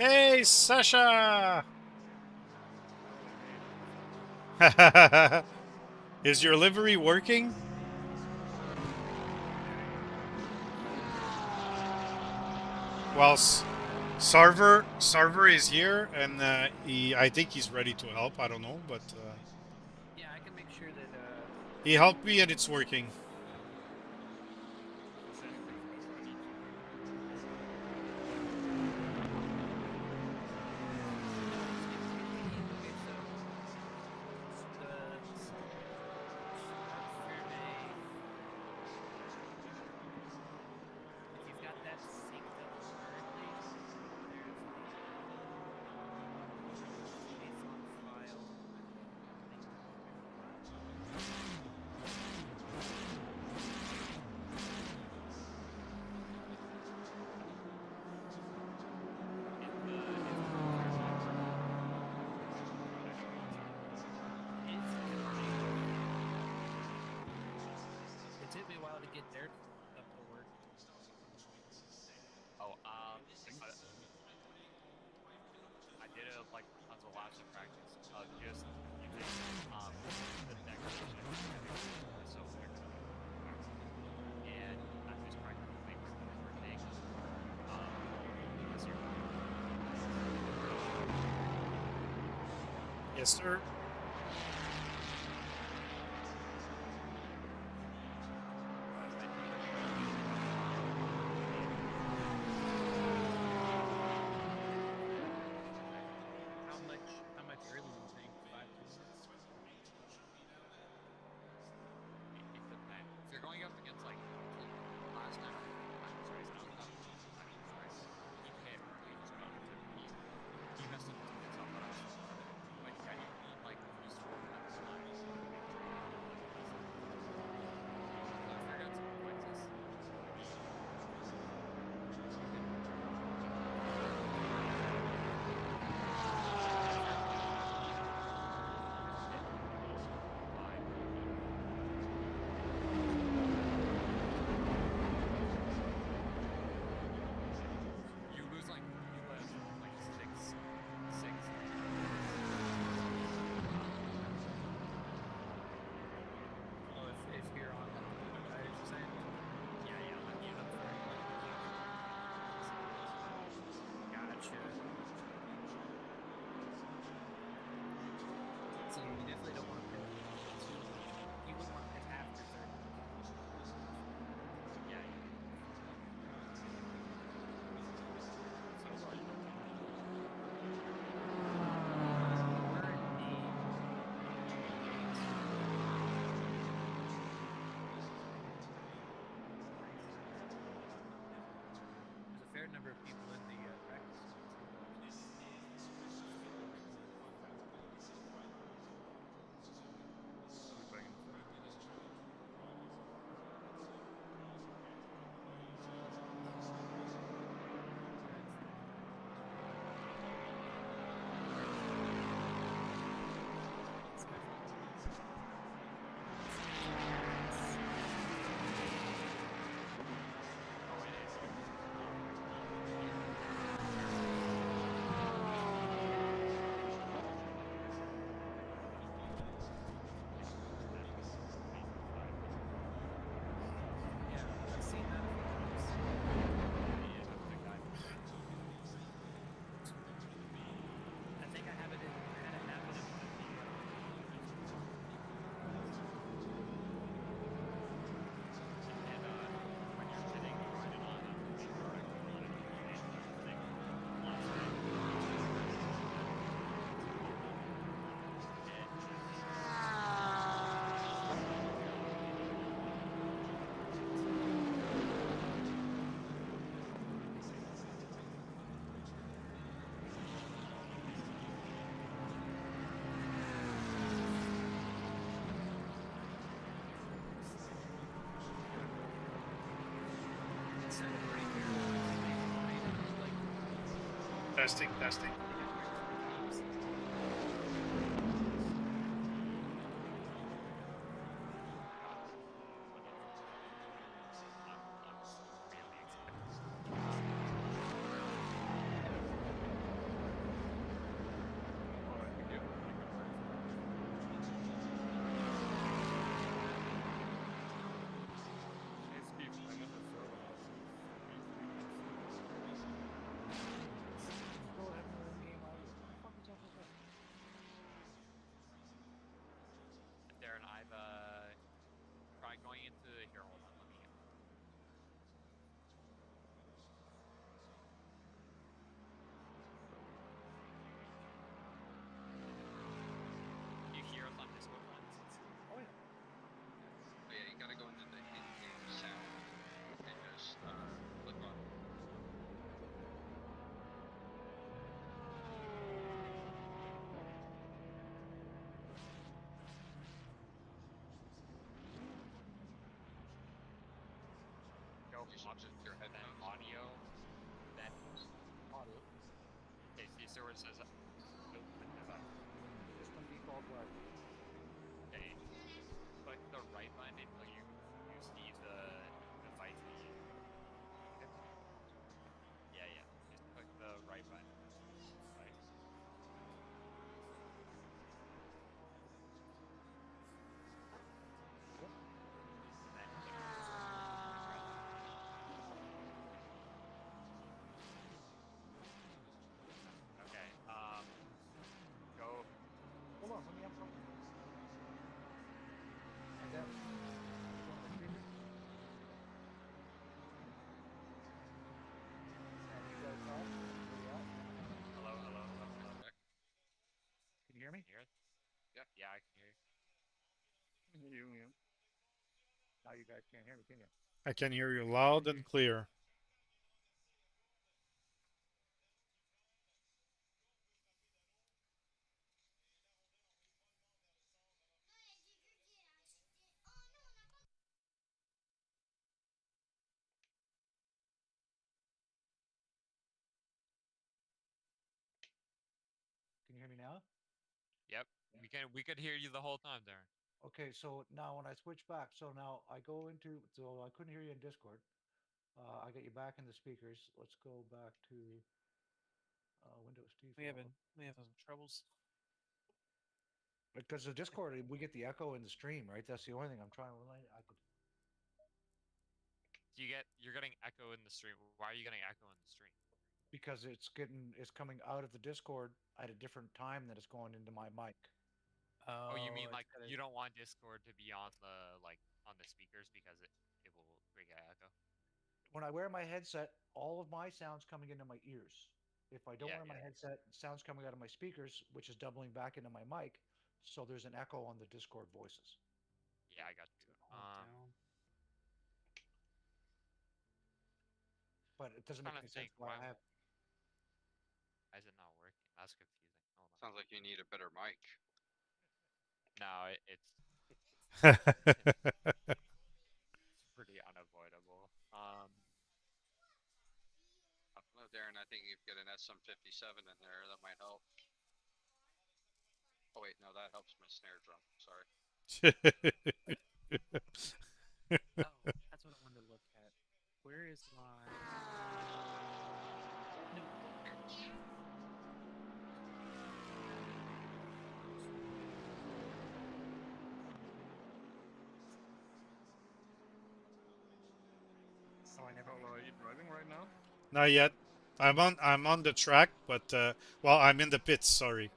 Hey, Sasha! Is your livery working? Well, Sarver is here, and I think he's ready to help. I don't know, but Yeah, I can make sure that he helped me, and it's working. if there's anything special I need to do. Okay, so the survey, if you've got that synced up currently, there's a JSON file link. Is the survey working? It is currently working. It took me a while to get theirs up to work. Oh, I did it like as a last in practice, just using the declaration for so and I'm just trying to make sure that it's working. This year. Yes, sir. How much early do you think? 5, 10 minutes? It depends. If you're going up against like last time, I'm sorry, I mean, sorry, he hit early just because he messed up his himself on us. But yeah, you need like just 4 minutes time to make sure you get like the best. So figure out some quizzes. You lose like six. Oh, if you're on like the blue tires, you're saying? Yeah, like you know, for Gotcha. So you definitely don't want to pit too much. You wouldn't want to pit after 30. yeah. So we're in the 8. There's a fair number of people in the practice zone too. Are we putting in the footage? Special codes. Oh, it is. Yeah, I've seen that a few times. Yeah, that's the guy from I think I have it in. I had it happen in one of the esports classes. and when you're sitting riding on the product on it, thing, lost it. It sounded pretty terrible. Is it fine? Like Testing, testing. you got your drops. I'm really expecting. go You should up, just your then headphones. audio, then Audio. okay, see where it says open device. System default what? Okay, click the right button until you see the device that you. Yeah. Just click the right button. Device. Yep. Then click press. Okay. Go. Hold on, let me unplug. And then go on the speaker. And you guys talk. Where you at? Hello. Check. Can you hear me? Can you hear it? Yeah. Yeah, I can hear you. Now you guys can't hear me, can you? I can hear you loud and clear. Can you hear me now? Yep. We could hear you the whole time, Darren. Okay, so now when I switch back, so now I go into, so I couldn't hear you in Discord. I got you back in the speakers. Let's go back to Windows default. We having troubles. Because the Discord, we get the echo in the stream, right? That's the only thing I'm trying to relate. I could You're getting echo in the stream. Why are you getting echo in the stream? because it's coming out of the Discord at a different time than it's going into my mic. Oh, you mean it's like gotta- you don't want Discord to be on the on the speakers because it will create echo? When I wear my headset, all of my sounds coming into my ears. If I don't wear my headset, sounds coming out of my speakers, which is doubling back into my mic, so there's an echo on the Discord voices. Yeah, I got you. hold down. But it doesn't Trying make to any sense think why I have. why is it not working? That's confusing. Hold on. Sounds like you need a better mic. No, it's pretty unavoidable. I don't know, Darren. I think you've got an SM57 in there. That might help. Oh wait, no, that helps my snare drum. Sorry. Oh, that's what I wanted to look at. Where is my? No. Oh, I never. Are you driving right now? Not yet. I'm on the track, but well, I'm in the pits. Sorry.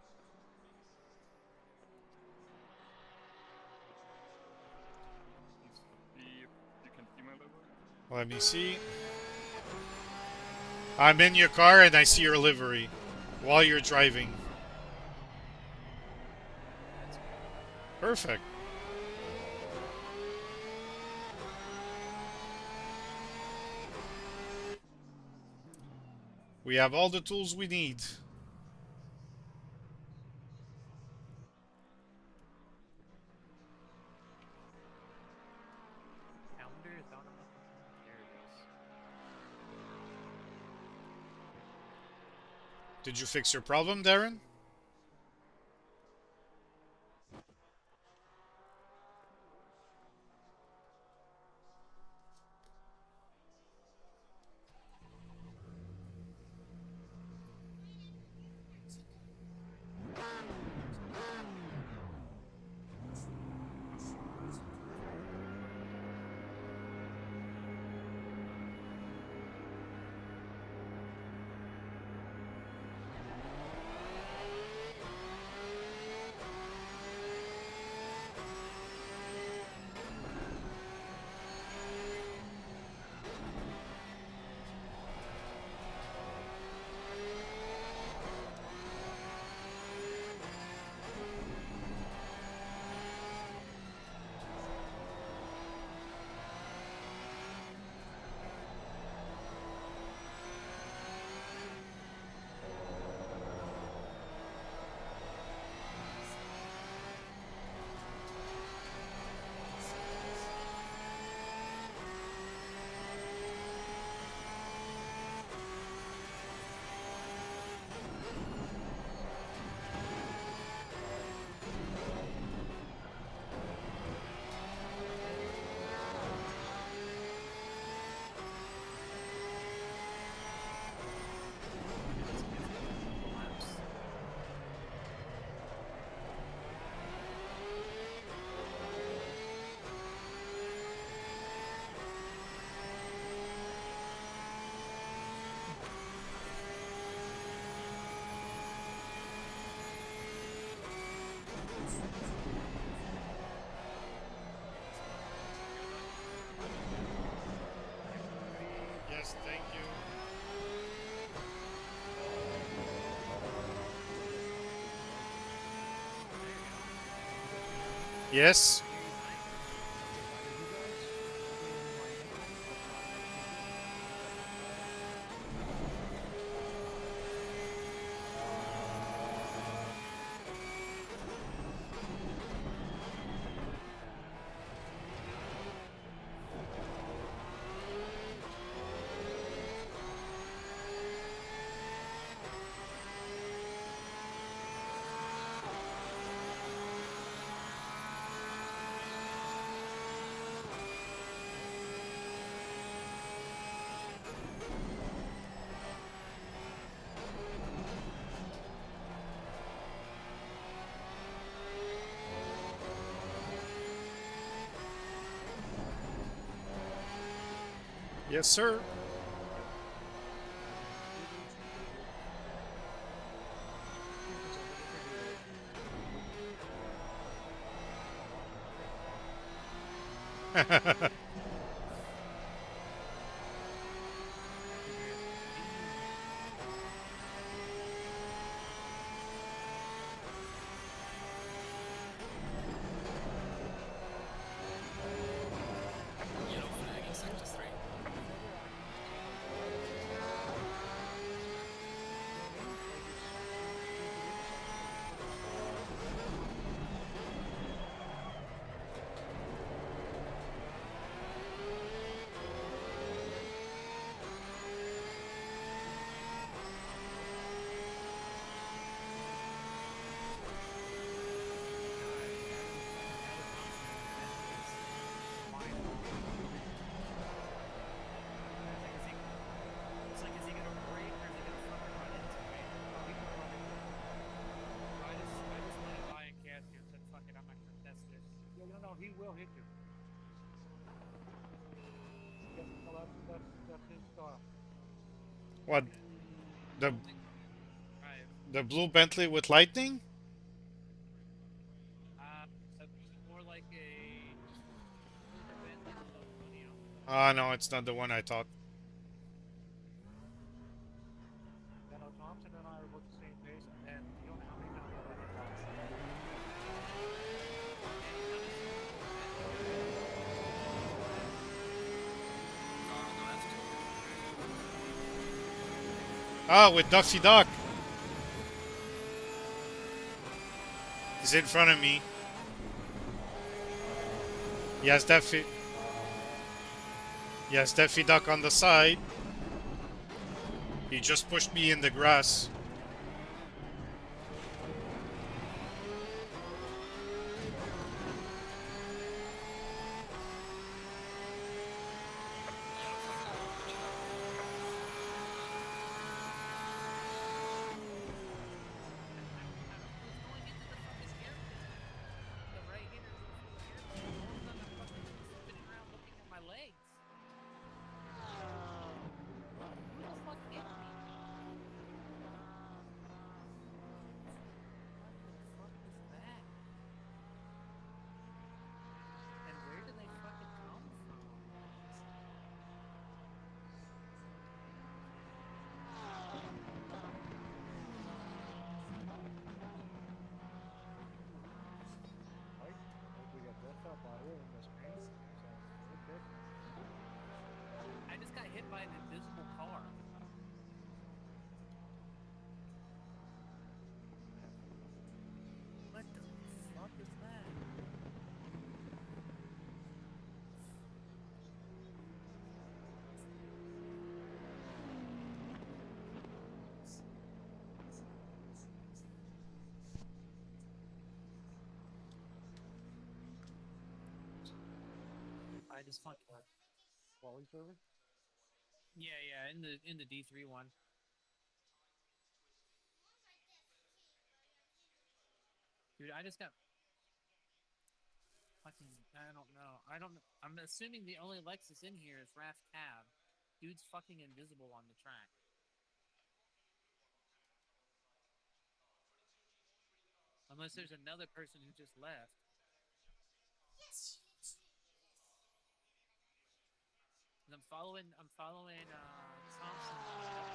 Let's see if you can see my livery. Let me see. I'm in your car and I see your livery while you're driving. That's good. Perfect. We have all the tools we need. Calendar is on. There it is. Did you fix your problem, Darren? Yes, thank you. Yes. Yes, sir. Yellow flag in sector 3. It's like, is he gonna brake or is he gonna fucking run into me? I just let it lie and cast you and said, fuck it, I'm not gonna test this. Yeah, no, he will hit you. Yep, no, that's his style. What? The Right. the blue Bentley with lightning? Uh, more like a silver Bentley with aluminum. Ah, no, it's not the one I thought. Yeah, no, Thompson and I are about the same pace, and you don't know how many times I've had to talk. Yeah, he's got a silver Bentley guy. Car on the left. Ah, with Duffy Duck. He's in front of me. He has Duffy. He has Duffy Duck on the side. He just pushed me in the grass. Yellow flag on the channel. I was going into the fucking airport. The right-handers in front of the airport. All of a sudden, I'm fucking spinning around looking at my legs. Who the fuck hit me? What the fuck was that? And where did they fucking come from? Right? Like we got Death Up Audio in this paint, so we're good. I just got hit by an invisible car. What the fuck is that? I just fucking Quality server? yeah, in the D3 one. Dude, I just got fucking I don't know. I'm assuming the only Lexus in here is Raph Cab. Dude's fucking invisible on the track. Unless there's another person who just left. And I'm following Thompson up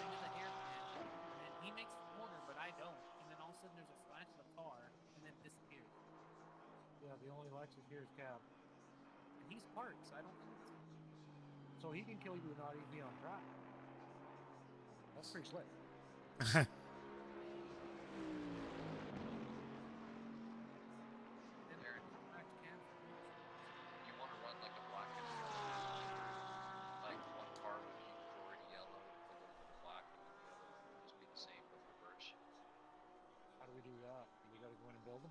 into the hairpin, and then he makes the corner, but I don't. And then all of a sudden there's a flash of a car, and then it disappears. Yeah, the only Lexus here is Cab. And he's parked, so I don't think it's... So he can kill you and not even be on track. That's pretty slick. Then Aaron, back to Cam for me. you want to run like a black and like one car will be already yellow with a little bit of black, and then the other one will just be the same but reverse. How do we do that? We got to go in and build them.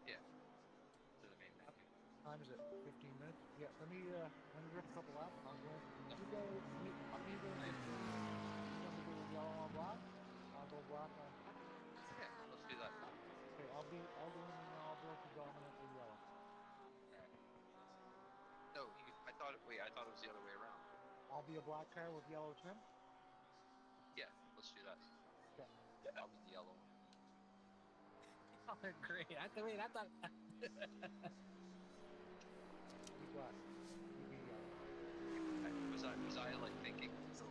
Yeah, to the main menu. Time is it? 15 minutes. Yeah. Let me rip a couple laps. I'll go in. You go. Me go in. You want to do yellow on black? I'll go black on. Yeah, let's do that. Okay. I'll go in and I'll build predominantly yellow. No, I thought. Wait, I thought it was the other way around. I'll be a black car with yellow trim. Yeah, let's do that. Okay. I'll be the yellow one. Oh, they're great. I thought... Be black. You be yellow. Was I like thinking? So,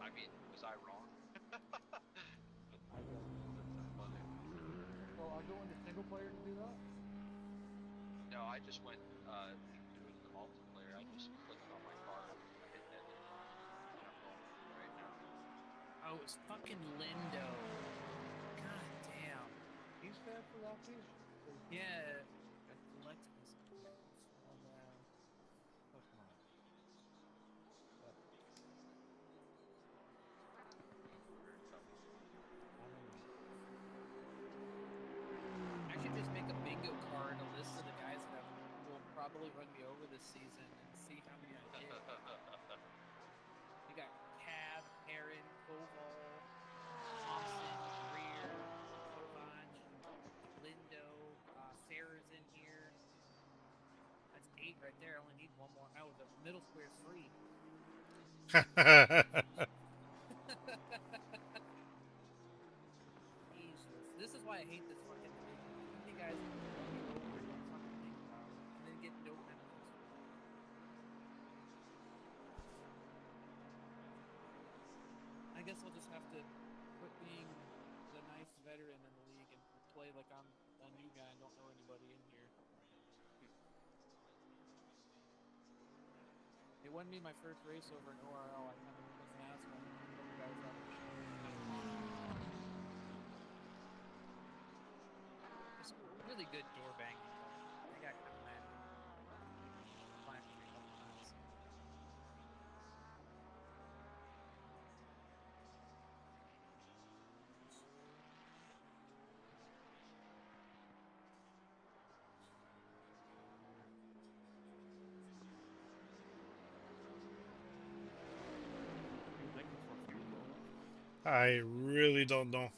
I mean, was I wrong? I will. That's funny. So I'll go into single player to do that. No, I just went. You can do it in the multiplayer. I just clicked on my car and hit edit, and I'm going through right now. Oh, it's fucking Lindo. God damn. He's bad for that too. Yeah. Lexus. Oh, man. Oh, come on. I don't know. I should just make a bingo card, a list of the guys that will probably run me over this season, and see how many I get. You got Cab, Aaron, Koval, Thompson, Greer, Kovac, Lindo, Farah's in here. That's 8 right there. I only need one more. Oh, the middle square's free. Jesus. This is why I hate this fucking division. You guys run me over and don't fucking think about it, and then get no penalties for it. I guess I'll just have to quit being the nice veteran in the league and play like I'm a new guy and don't know anybody in here. It wouldn't be my first race over an ORL. I kind of was an asshole. A couple guys out of the show. Kind of fun. It's really good door banging though. I got kind of mad. Flashed me a couple times. You're looking for fuel oil. I really don't know.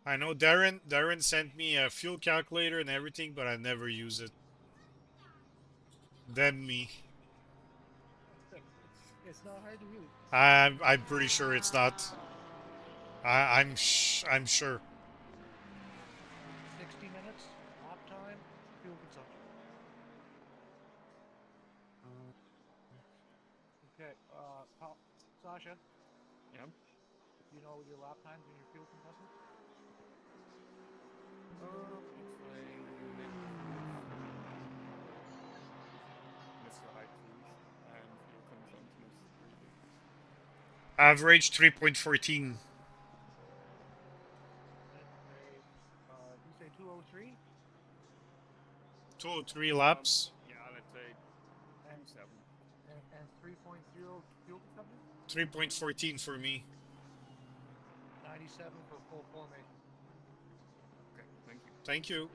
I know Darren sent me a fuel calculator and everything, but I never use it. Then me. It's not hard to use. I'm pretty sure it's not. I'm sure. 60 minutes, lap time, fuel consumption. Okay, Sasha, Yeah. you know your lap times and your fuel consumption? It's like Mr. High Cruise and fuel consumption is really Average 3.14. Let's say, you say 203 203 laps. yeah, let's say and 27. and 3.0 fuel consumption? 3.14 for me. 97 for full formation. Okay, thank you. Thank you.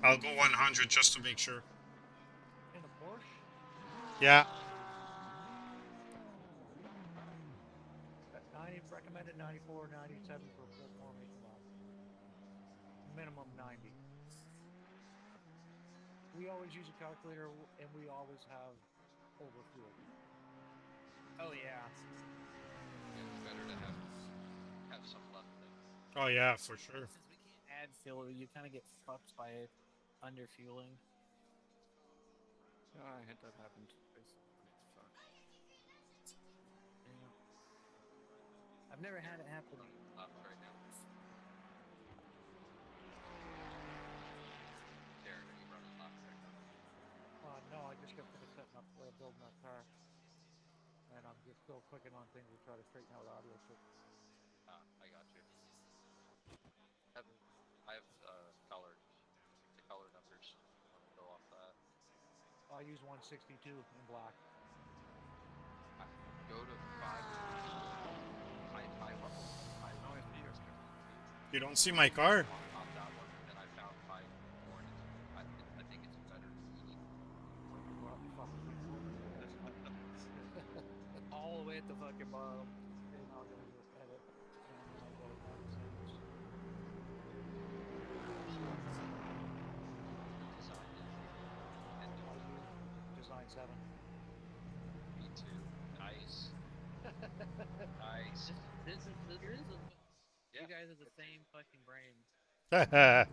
I'll go 100 just to make sure. In a Porsche? Yeah. 90, recommended 94, 97 for a full formation lap. Minimum 90. We always use a calculator and we always have overfuel. Oh yeah. Yeah, it's better to have Oh yeah, for sure. Since we can't add fuel, you kind of get fucked by under fueling. Yeah, I had that happen twice, and it's fucked. Yeah. I've never had it happen. Running laps right now. Darren, are you running laps right now? No, I just got finished setting up, building that car, and I'm just still clicking on things to try to straighten out audio shit. I got you. Have, I have colored the color numbers. Want to go off that? I use 162 in black. Go to 5. I leveled. I Now I see you. just kept on 2. You don't see my car? On that one, and I found 5.4, and I think it's better reading. Well, fucking me. All the way at the fucking bottom. Okay, now I gotta do an edit, and then I gotta add things. Design is and I use Design 7. me too. Nice. Nice. This is Yeah. you guys are the same fucking brain. I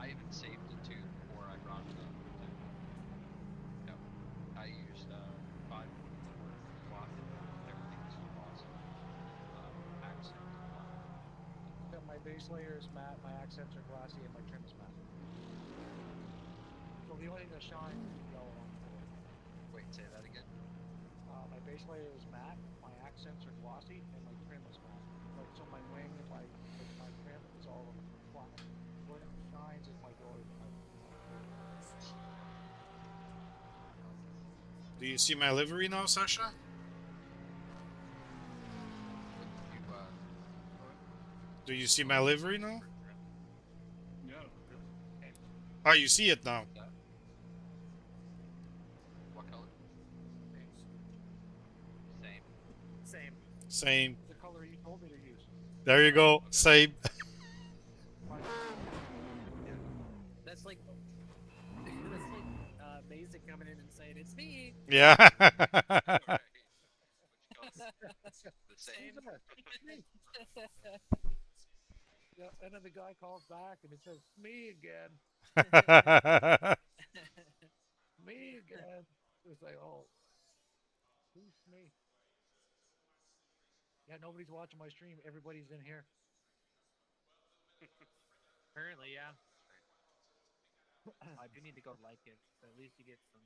even saved it too before I brought it up. No, I used 5.4 block and everything was awesome. Accent black. Yeah, my base layer is matte, my accents are glassy, and my trim is matte. So the only thing that shines is the yellow on the floor. Wait, say that again. My base layer is matte, my accents are glossy, and my trim is matte. Like, so my wing and my trim is all black. What shines is my doors and my Do you see my livery now, Sasha? You Do you see my livery now? Yeah, good. Oh, you see it now. that? What color? Same. Same. Same. the color you told me to use. There you go. Same. That's like Basic coming in and saying it's me. Yeah. Right. Which color? The same. Yeah, and then the guy calls back and it says, me again. Me again. It's like, oh, who's me? Yeah, nobody's watching my stream. Everybody's in here. Apparently, yeah. I do need to go like it, so at least you get some.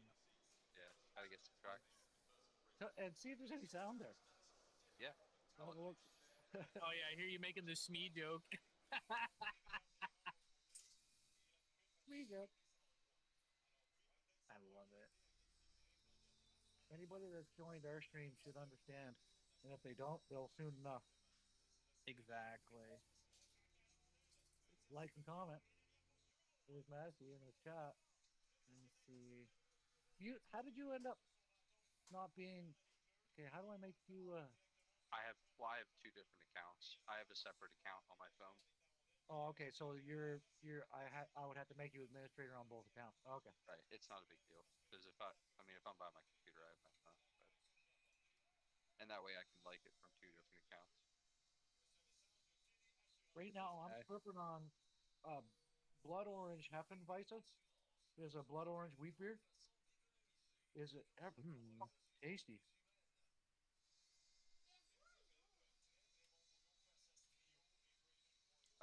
Yeah, gotta get some traction. And see if there's any sound there. Yeah. I'll have a look. Oh yeah, I hear you making the Smee joke. Me again. I love it. Anybody that's joined our stream should understand. And if they don't, they'll soon enough. Exactly. Like and comment. There's Massey in the chat. Let me see. How did you end up not being okay? How do I make you I have 2 different accounts. I have a separate account on my phone. Oh, okay, so I would have to make you administrator on both accounts. Okay. Right. It's not a big deal because if I'm by my computer, I have my phone. And that way I can like it from 2 different accounts. Right now I'm tripping on blood orange Hefeweizen. There's a blood orange wheat beer. Is it ever tasty?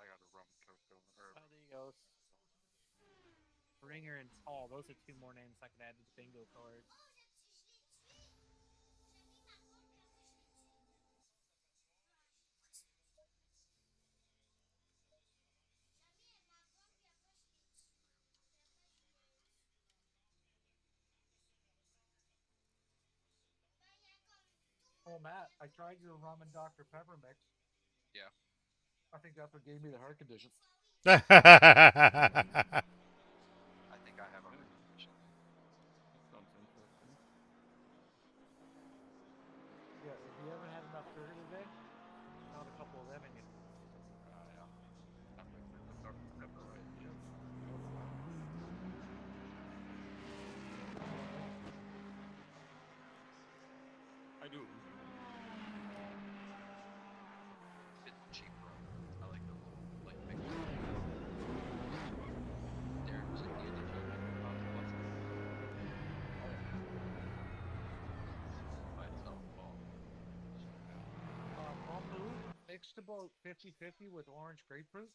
I got a rum and coke going. Oh, there you go. Ringer and Tall. Those are 2 more names I could add to the bingo card. Oh, Matt, I tried your rum and Dr. Pepper mix. Yeah. I think that's what gave me the heart condition. I think I have a heart condition. That sounds interesting. Yeah, if you haven't had enough sugar today, found a couple of them in you. Yeah. I'm with the Dr. Pepper right here. I do. mixed about 50-50 with orange grapefruit.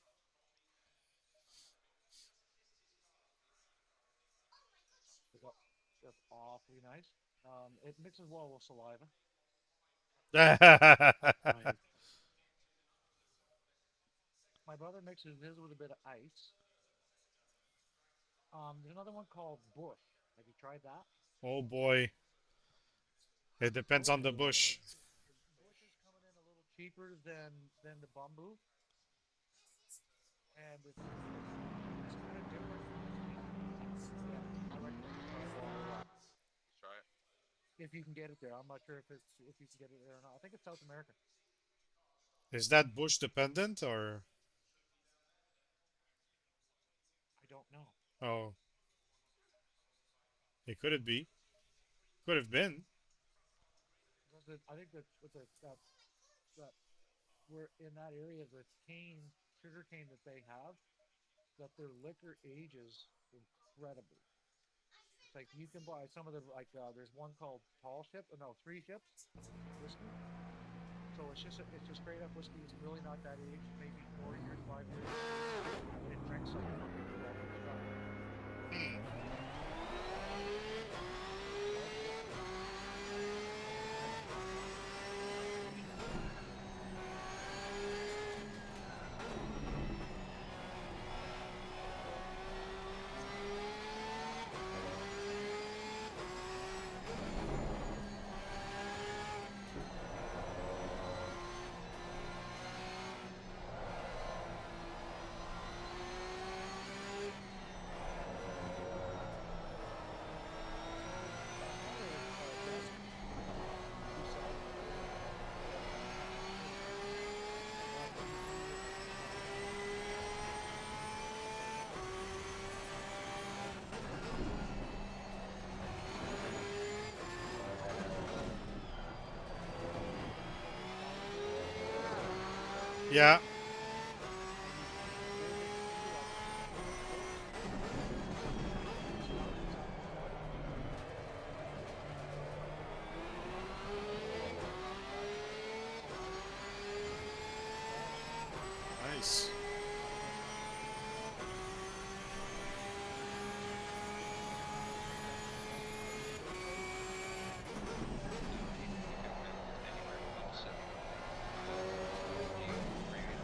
So that's awfully nice. It mixes well with saliva. Nice. My brother mixes his with a bit of ice. There's another one called Bush. Have you tried that? Oh boy. It depends on the bush. Bush is coming in a little cheaper than the bamboo, and it's kind of different. Yeah, I recommend you try a bottle of that Let's try it. if you can get it there. I'm not sure if you can get it there or not. I think it's South American. Is that bush dependent or? I don't know. Oh, it could it be? Could have been. I think that with that we're in that area, the sugar cane that they have, that their liquor ages incredibly. It's like you can buy some of the there's one called Tall Ship, no, Three Ships whiskey. So it's just straight up whiskey. It's really not that aged, maybe 4 years, 5 years, and it drinks like fucking 12 years strong. Hmm. Yeah. Nice. If it was anywhere 170, do you rate it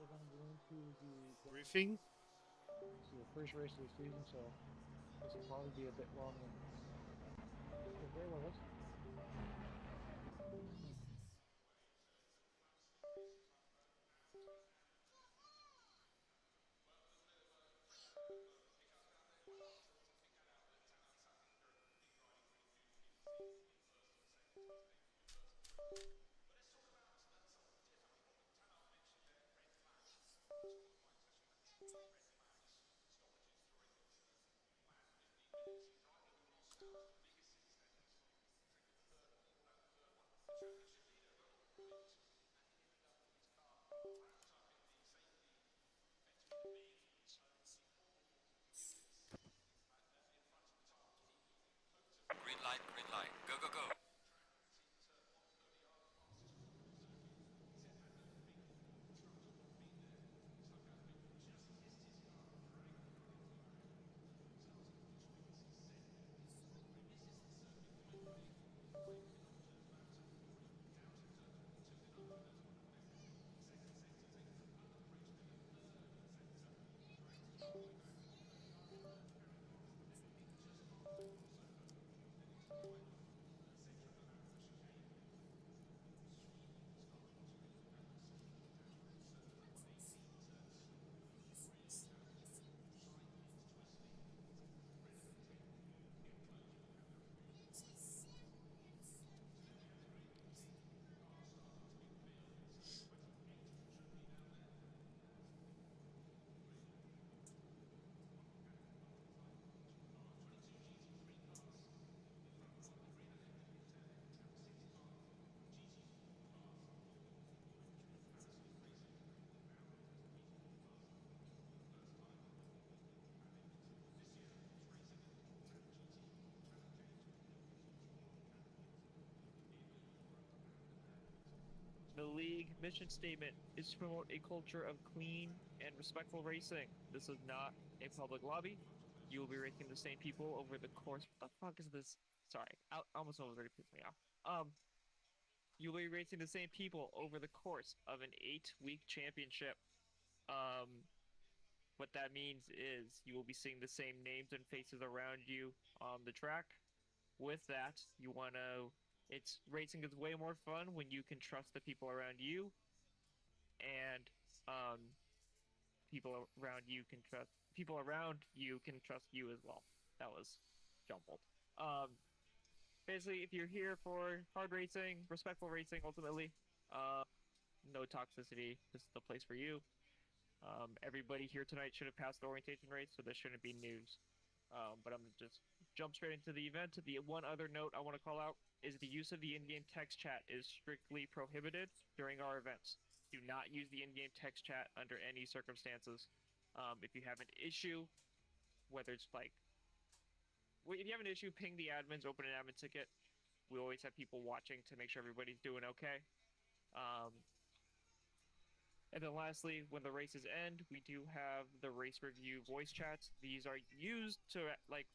we're gonna go into the Briefing. this is the first race of the season, so this will probably be a bit long one. So bear with us. Green light, green light. Go, go, go. The league mission statement is to promote a culture of clean and respectful racing. This is not a public lobby. You will be racing the same people over the course. What the fuck is this? Sorry, almost already pissed me off. You'll be racing the same people over the course of an 8-week championship. What that means is you will be seeing the same names and faces around you on the track. With that, you want to. It's racing is way more fun when you can trust the people around you, and um, people around you can trust you as well. That was jumbled. Um, Basically, if you're here for hard racing, respectful racing, ultimately, no toxicity. This is the place for you. Everybody here tonight should have passed the orientation race, so this shouldn't be news. But I'm gonna just jump straight into the event. The one other note I want to call out is the use of the in-game text chat is strictly prohibited during our events. Do not use the in-game text chat under any circumstances. If you have an issue, whether it's like, if you have an issue, ping the admins, open an admin ticket. We always have people watching to make sure everybody's doing okay. Um, And then lastly, when the races end, we do have the race review voice chats. These are used to like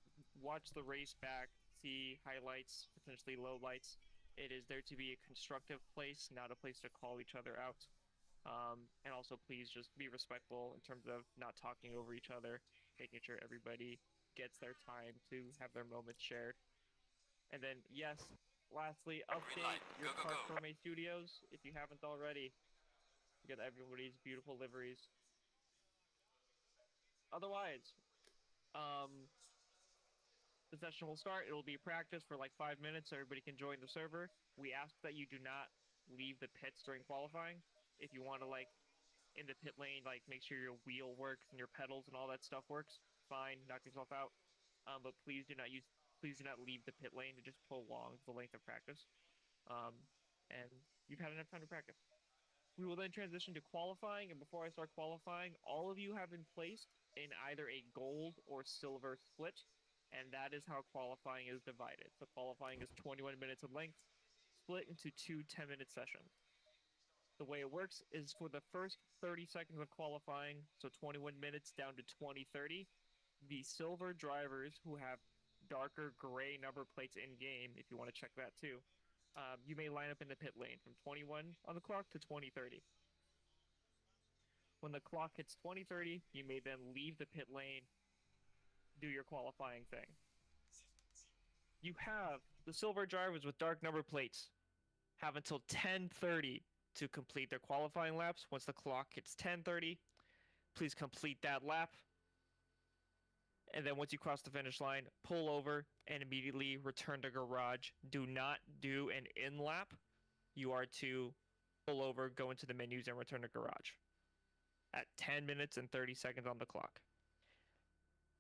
watch the race back, see highlights, potentially lowlights. It is there to be a constructive place, not a place to call each other out. And also, please just be respectful in terms of not talking over each other, making sure everybody gets their time to have their moments shared. And then, yes, lastly, Green light. update your Go, go, Kart go. Gourmet Studios if you haven't already. Get everybody's beautiful liveries. Otherwise, um, the session will start. It'll be practice for like 5 minutes so everybody can join the server. We ask that you do not leave the pits during qualifying. If you want to like in the pit lane, like make sure your wheel works and your pedals and all that stuff works, fine, knock yourself out. But please do not leave the pit lane. It just prolongs the length of practice. Um, and you've had enough time to practice. We will then transition to qualifying, and before I start qualifying, all of you have been placed in either a gold or silver split, and that is how qualifying is divided. So qualifying is 21 minutes in length, split into two 10-minute sessions. The way it works is for the first 30 seconds of qualifying, so 21 minutes down to 20:30, the silver drivers who have darker gray number plates in game, if you want to check that too, you may line up in the pit lane from 21 on the clock to 20:30. When the clock hits 20:30, you may then leave the pit lane, do your qualifying thing. You have the silver drivers with dark number plates have until 10:30 to complete their qualifying laps. Once the clock hits 10:30, please complete that lap. And then once you cross the finish line, pull over and immediately return to garage. Do not do an in lap. You are to pull over, go into the menus, and return to garage at 10 minutes and 30 seconds on the clock.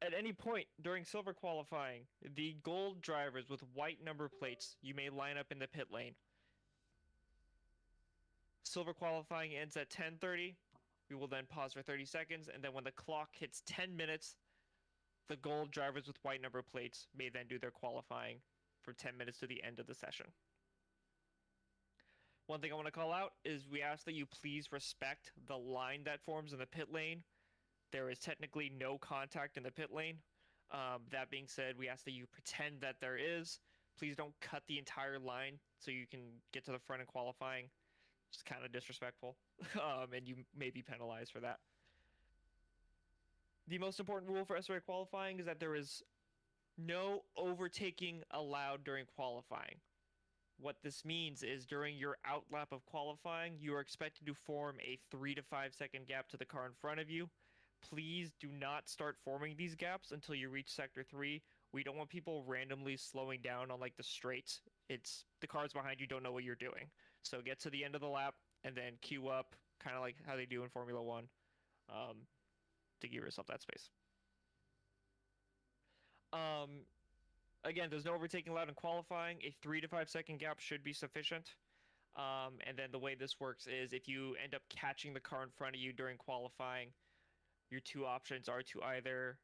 At any point during silver qualifying, the gold drivers with white number plates, you may line up in the pit lane. Silver qualifying ends at 10:30. We will then pause for 30 seconds, and then when the clock hits 10 minutes, the gold drivers with white number plates may then do their qualifying for 10 minutes to the end of the session. One thing I want to call out is we ask that you please respect the line that forms in the pit lane. There is technically no contact in the pit lane. That being said, we ask that you pretend that there is. Please don't cut the entire line so you can get to the front in qualifying. It's kind of disrespectful, and you may be penalized for that. The most important rule for SRA qualifying is that there is no overtaking allowed during qualifying. What this means is during your outlap of qualifying, you are expected to form a 3 to 5 second gap to the car in front of you. Please do not start forming these gaps until you reach sector 3. We don't want people randomly slowing down on like the straights. It's the cars behind you don't know what you're doing. So get to the end of the lap and then queue up, kind of like how they do in Formula 1, to give yourself that space. Again, there's no overtaking allowed in qualifying. A 3 to 5 second gap should be sufficient. And then the way this works is if you end up catching the car in front of you during qualifying, your two options are to either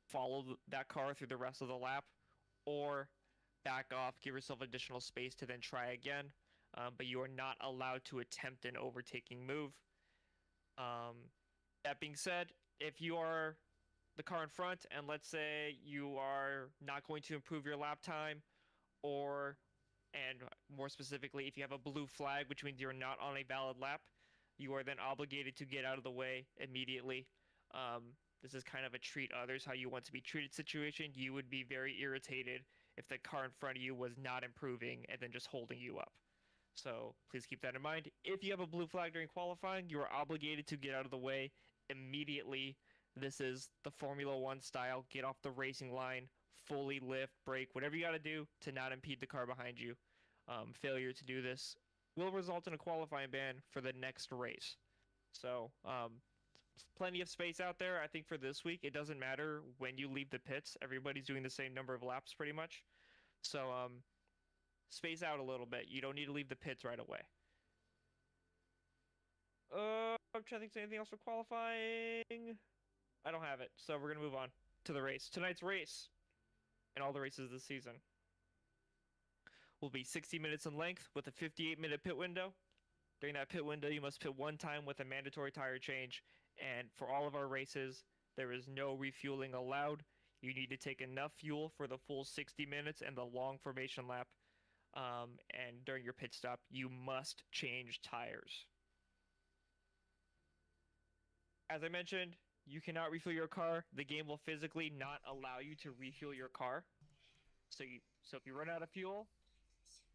follow that car through the rest of the lap or back off, give yourself additional space to then try again. But you are not allowed to attempt an overtaking move. That being said, if you are the car in front and let's say you are not going to improve your lap time, or, and more specifically, if you have a blue flag, which means you're not on a valid lap, you are then obligated to get out of the way immediately. This is kind of a treat others how you want to be treated situation. You would be very irritated if the car in front of you was not improving and then just holding you up. So please keep that in mind. If you have a blue flag during qualifying, you are obligated to get out of the way immediately. This is the Formula 1 style. Get off the racing line, fully lift, brake, whatever you got to do to not impede the car behind you. Failure to do this will result in a qualifying ban for the next race. So, plenty of space out there. I think for this week, it doesn't matter when you leave the pits. Everybody's doing the same number of laps pretty much. So, space out a little bit. You don't need to leave the pits right away. I'm trying to think of anything else for qualifying. I don't have it, so we're going to move on to the race. Tonight's race, and all the races this season, will be 60 minutes in length with a 58-minute pit window. During that pit window, you must pit one time with a mandatory tire change, and for all of our races, there is no refueling allowed. You need to take enough fuel for the full 60 minutes and the long formation lap, and during your pit stop, you must change tires. As I mentioned, you cannot refuel your car. The game will physically not allow you to refuel your car. So if you run out of fuel,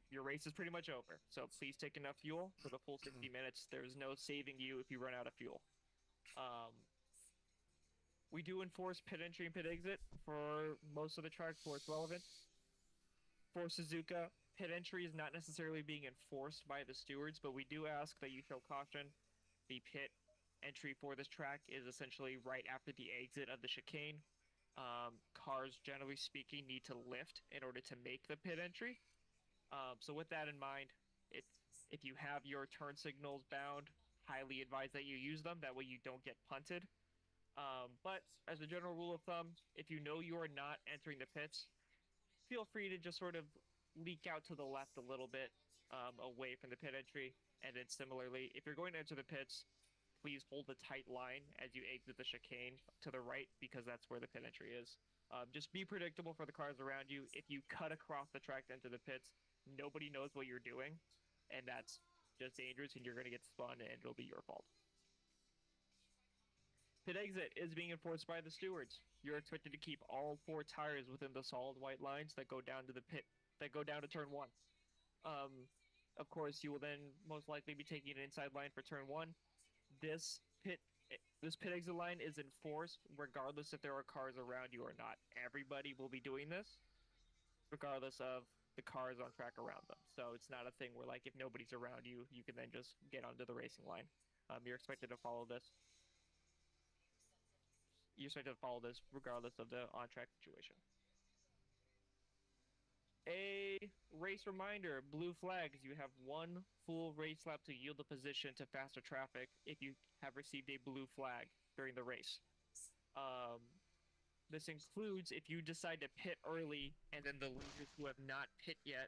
your race is pretty much over. So please take enough fuel for the full 60 minutes. There's no saving you if you run out of fuel. We do enforce pit entry and pit exit for most of the tracks where it's relevant. For Suzuka, pit entry is not necessarily being enforced by the stewards, but we do ask that you show caution. The pit entry for this track is essentially right after the exit of the chicane. Cars, generally speaking, need to lift in order to make the pit entry. So with that in mind, if you have your turn signals bound, highly advise that you use them. That way you don't get punted. But as a general rule of thumb, if you know you are not entering the pits, feel free to just sort of leak out to the left a little bit, away from the pit entry. And then similarly, if you're going to enter the pits, please hold a tight line as you exit the chicane to the right, because that's where the pit entry is. Just be predictable for the cars around you. If you cut across the track to enter the pits, nobody knows what you're doing, and that's just dangerous, and you're going to get spun, and it'll be your fault. Pit exit is being enforced by the stewards. You're expected to keep all 4 tires within the solid white lines that go down to the pit, that go down to turn 1. Of course, you will then most likely be taking an inside line for turn 1. This pit exit line is enforced regardless if there are cars around you or not. Everybody will be doing this, regardless of the cars on track around them. So it's not a thing where, like, if nobody's around you, you can then just get onto the racing line. You're expected to follow this. You're expected to follow this regardless of the on-track situation. A race reminder, blue flags. You have 1 full race lap to yield the position to faster traffic if you have received a blue flag during the race. This includes if you decide to pit early and then the leaders who have not pit yet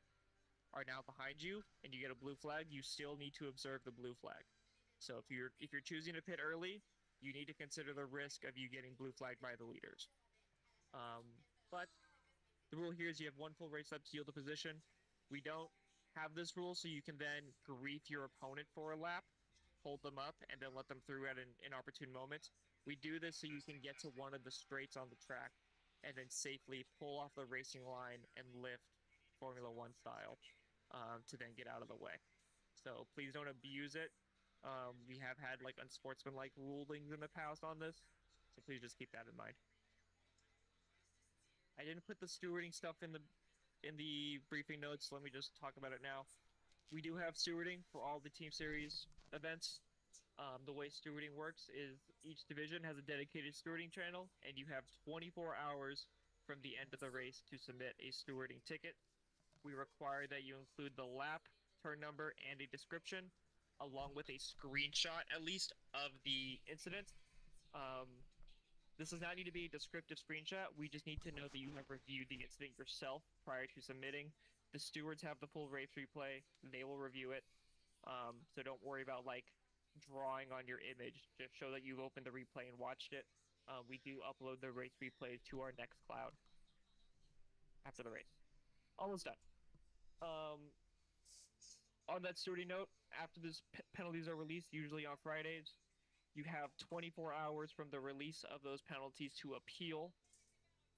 are now behind you and you get a blue flag, you still need to observe the blue flag. So if you're choosing to pit early, you need to consider the risk of you getting blue flagged by the leaders. But the rule here is you have 1 full race lap to yield the position. We don't have this rule, so you can then grief your opponent for a lap, hold them up, and then let them through at an inopportune moment. We do this so you can get to one of the straights on the track and then safely pull off the racing line and lift Formula 1 style to then get out of the way. So please don't abuse it. We have had like unsportsmanlike rulings in the past on this, so please just keep that in mind. I didn't put the stewarding stuff in the briefing notes. Let me just talk about it now. We do have stewarding for all the Team Series events. The way stewarding works is each division has a dedicated stewarding channel, and you have 24 hours from the end of the race to submit a stewarding ticket. We require that you include the lap, turn number, and a description, along with a screenshot, at least, of the incident. This does not need to be a descriptive screenshot. We just need to know that you have reviewed the incident yourself prior to submitting. The stewards have the full race replay. They will review it. So don't worry about, like, drawing on your image. Just show that you've opened the replay and watched it. We do upload the race replay to our next cloud after the race. Almost done. On that stewarding note, after these penalties are released, usually on Fridays, you have 24 hours from the release of those penalties to appeal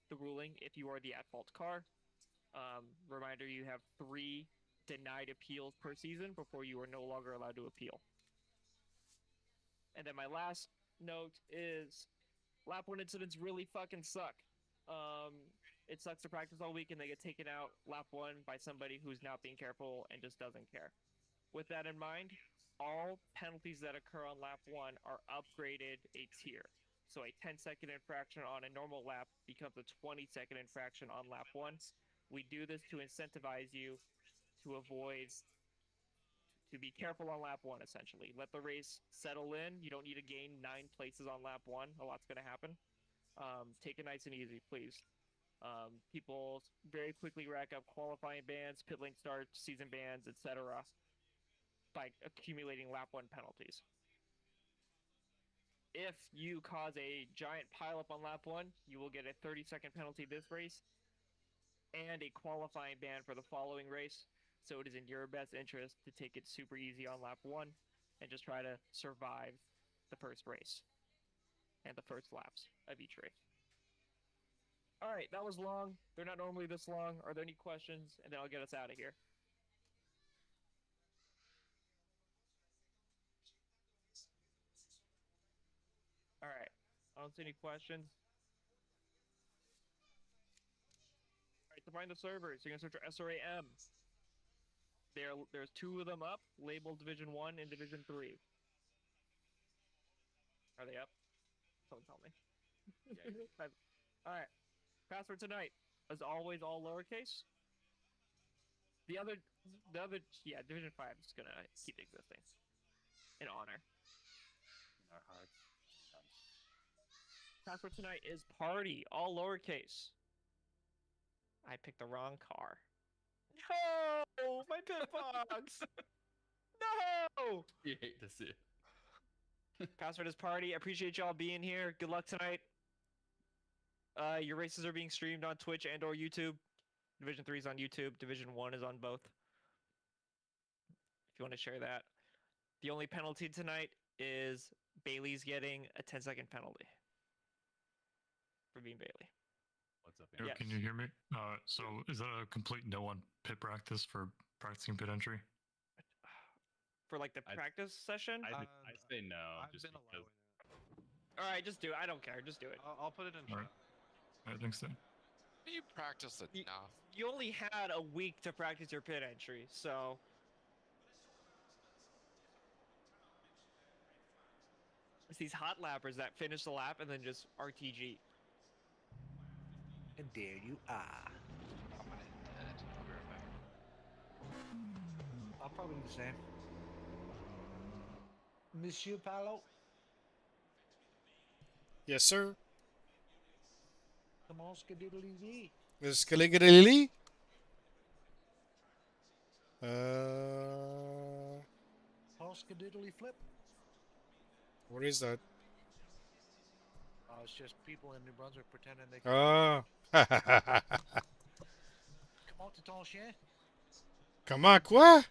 the ruling if you are the at-fault car. Reminder, you have 3 denied appeals per season before you are no longer allowed to appeal. And then my last note is lap 1 incidents really fucking suck. It sucks to practice all week and they get taken out lap 1 by somebody who's not being careful and just doesn't care. With that in mind, all penalties that occur on lap 1 are upgraded a tier. So a 10-second infraction on a normal lap becomes a 20-second infraction on lap 1. We do this to incentivize you to be careful on lap 1, essentially. Let the race settle in. You don't need to gain 9 places on lap 1. A lot's going to happen. Take it nice and easy, please. People very quickly rack up qualifying bans, pit lane starts, season bans, etc. by accumulating lap 1 penalties. If you cause a giant pileup on lap 1, you will get a 30-second penalty this race and a qualifying ban for the following race. So it is in your best interest to take it super easy on lap 1 and just try to survive the first race and the first laps of each race. All right, that was long. They're not normally this long. Are there any questions? And then I'll get us out of here. All right, I don't see any questions. All right, to find the servers, you're gonna search for SRA M. There's 2 of them up, labeled Division 1 and Division 3. Are they up? Someone tell me. Yeah. All right. Password tonight, as always, all lowercase. The other, yeah, Division 5 is gonna keep existing in honor. In our hearts. Password tonight is party, all lowercase. I picked the wrong car. No, my pit box. No. You hate to see it. Password is party. I appreciate y'all being here. Good luck tonight. Your races are being streamed on Twitch and or YouTube. Division 3 is on YouTube. Division 1 is on both. If you want to share that. The only penalty tonight is Bailey's getting a 10-second penalty for being Bailey. What's up, Yo, Yes. can you hear me? So is that a complete no on pit practice for practicing pit entry? For like the practice session? I say no. I've just been because allowing it. All right, just do it. I don't care. Just do it. I'll put it in Alright. chat. I think so. You practice enough. You only had a week to practice your pit entry, so it's these hot lappers that finish the lap and then just RTG. And there you are. I'm gonna hit that. I'll be right back. I'll probably do the same. Monsieur Paolo, Yes, sir. come on, skididdly dee. Skilligadilly. Oh, skididdly flip. What is that? It's just people in New Brunswick pretending they can. Ah. Comment c'est ton chien? Comment quoi?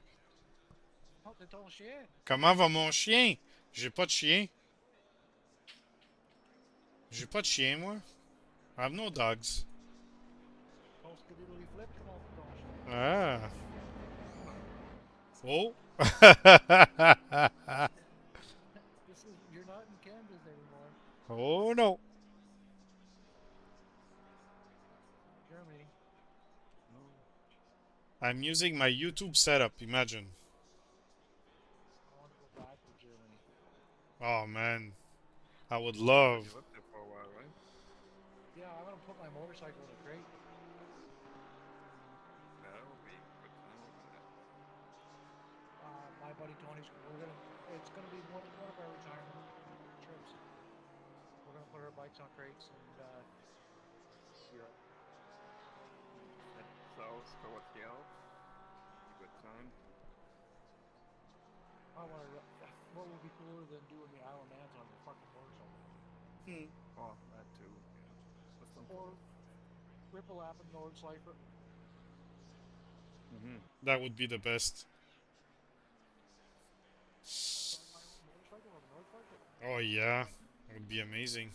Comment c'est ton chien? Comment va mon chien? J'ai pas de chien. J'ai pas de chien, moi. I have no dogs. Ton skididdly flip, comment c'est ton chien? Ah. Oh. You're not in Kansas anymore. Oh no. Germany. I'm using my YouTube setup, imagine. I want to go back to Germany. Oh man. I would love. You lived there for a while, right? Yeah, I'm gonna put my motorcycle in a crate. That would be good time over there. My buddy Tony's. It's gonna be one of our retirement trips. We're gonna put our bikes on crates and Europe. Head south towards the Alps. Be a good time. I want to. What would be cooler than doing the Isle of Mans on your fucking motorcycle? Oh, that too. Yeah. That's some Or Ripple App and Nord Slifer. That would be the best. On my own motorcycle on the Nord Slifer. Oh yeah. That would be amazing.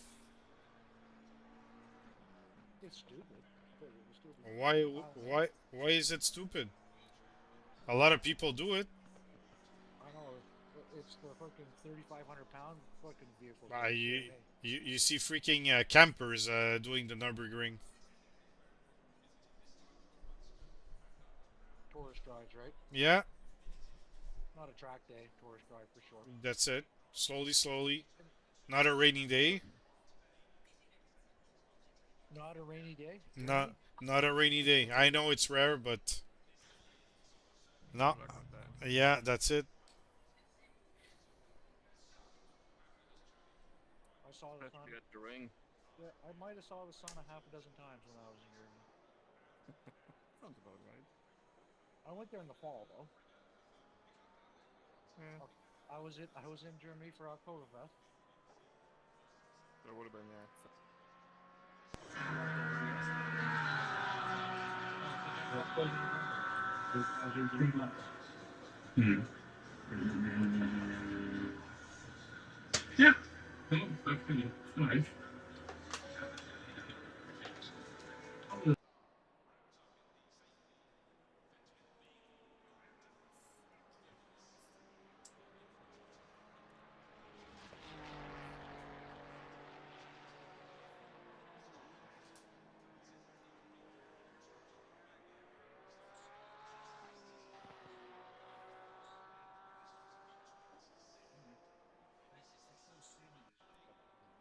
It's stupid. But it was stupid. Why is it stupid? A lot of people do it. I know. It's the fucking 3,500-pound fucking vehicle. You see freaking campers doing the Nürburgring. Tourist drives, right? Yeah, Not a track day. Tourist drive for sure. that's it. Slowly, slowly. Not a rainy day. Not a rainy day. Not a rainy day. I know it's rare, but no. Good luck with that. Yeah, that's it. I saw the sun. Especially at the ring. Yeah, I might have saw the sun a half a dozen times when I was in Germany. Sounds about right. I went there in the fall though. Yeah. I was in Germany for Oktoberfest. That would have been Yeah. Nice.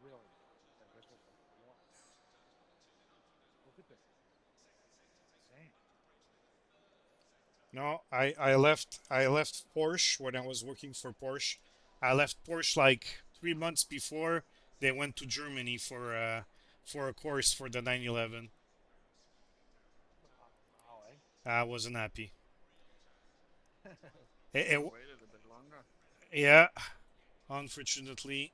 Really? Like, this was like what? Look at this. Damn. No, I left Porsche when I was working for Porsche. I left Porsche like 3 months before they went to Germany for a course for the 911. Wow, eh? I wasn't happy. waited a bit longer. Yeah, unfortunately.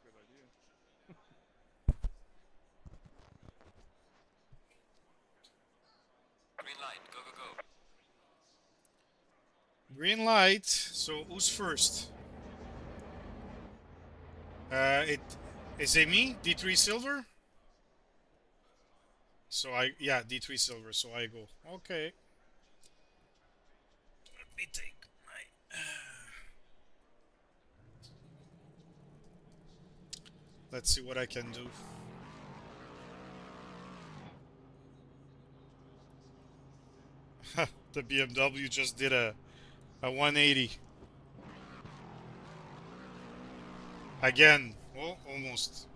Good idea. Green light. Go, go, go. Green light. So who's first? It is it me? D3 silver. So yeah, D3 silver. So I go. Okay. Let me take my. Let's see what I can do. The BMW just did a 180. Again. Oh, almost.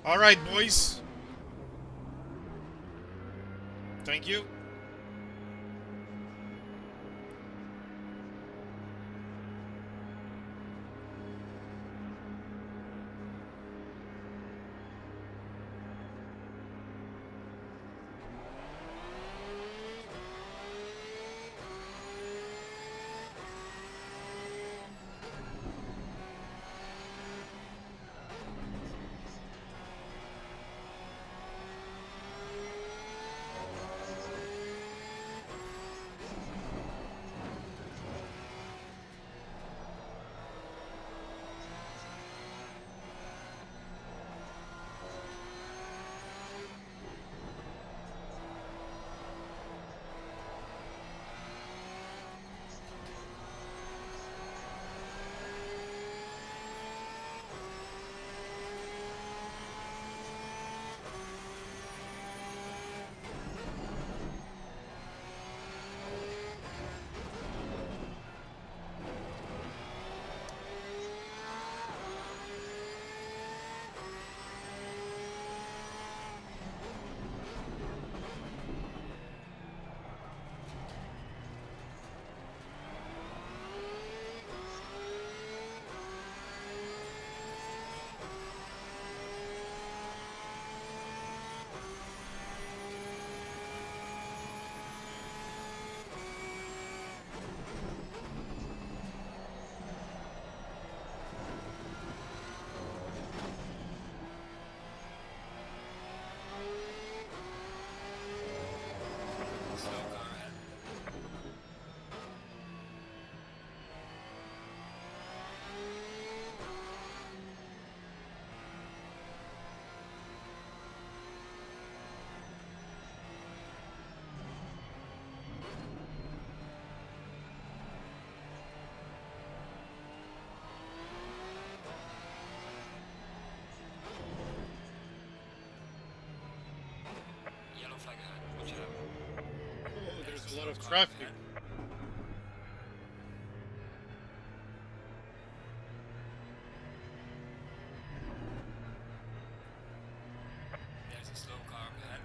All right, boys. Thank you. Yellow flag ahead. Watch out. Oh, there's a lot slow of car traffic. ahead. There's a slow car up ahead.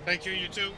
Thank you, you too.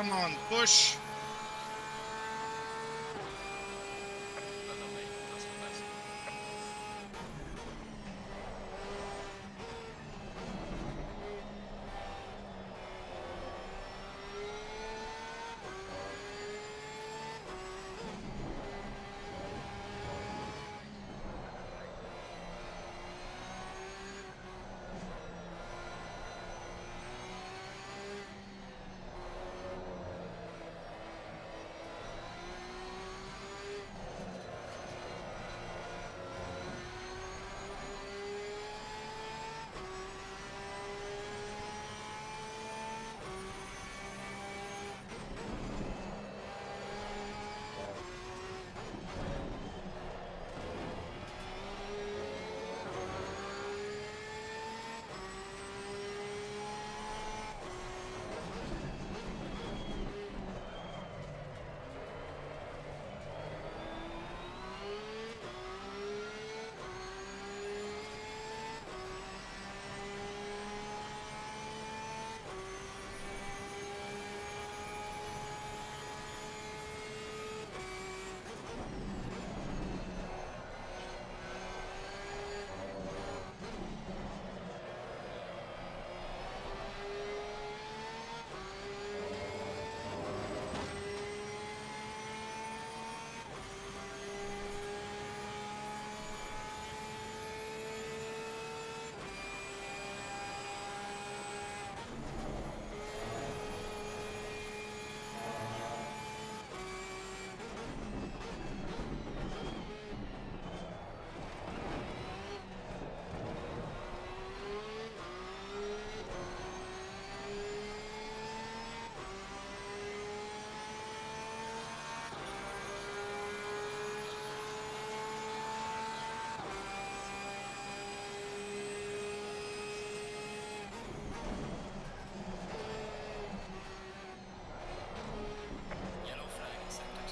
Come on, push. That's the way. That's the best. Yellow flag accepted.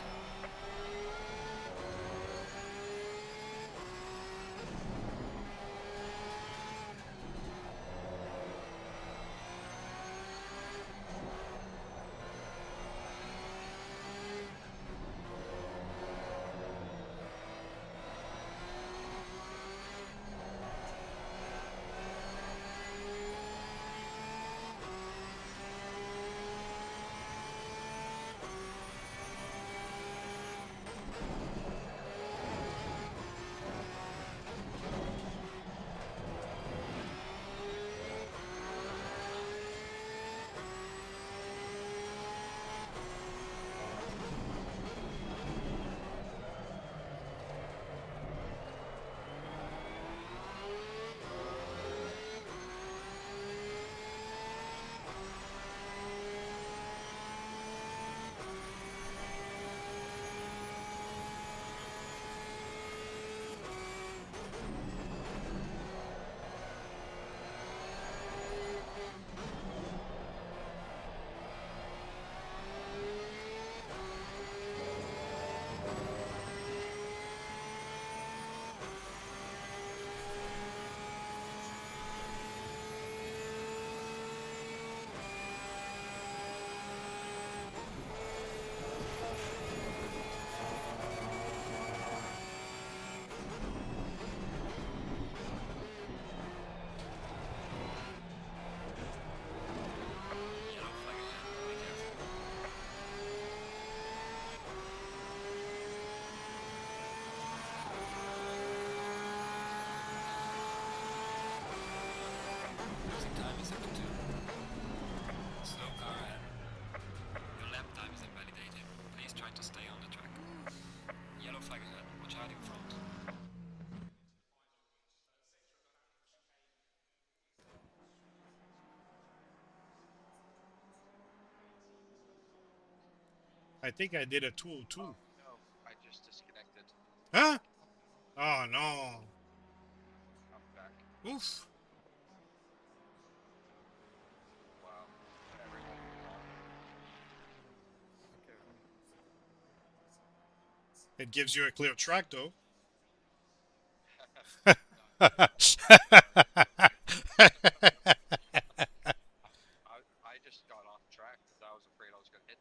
Yellow flag ahead. Be careful. Losing time in sector 2. Slow car ahead. Your lap time is invalidated. Please try to stay on the track. Yellow flag ahead. Watch out in front. I think I did a 202. Oh, no, I just disconnected. Huh? Oh no. I'm back. Oof. Wow. Everything is on. Okay. It gives you a clear track though. I just got off track because I was afraid I was going to hit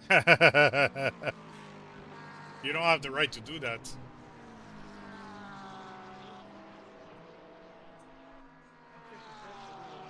You don't have the right to do that. I'm 56, I do.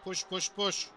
Push, push, push.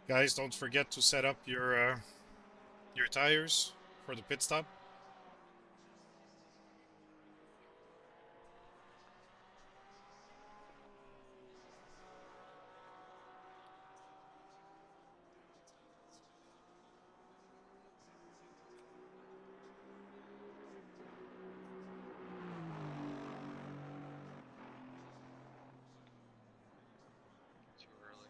Guys, don't forget to set up your tires for the pit stop. Too early.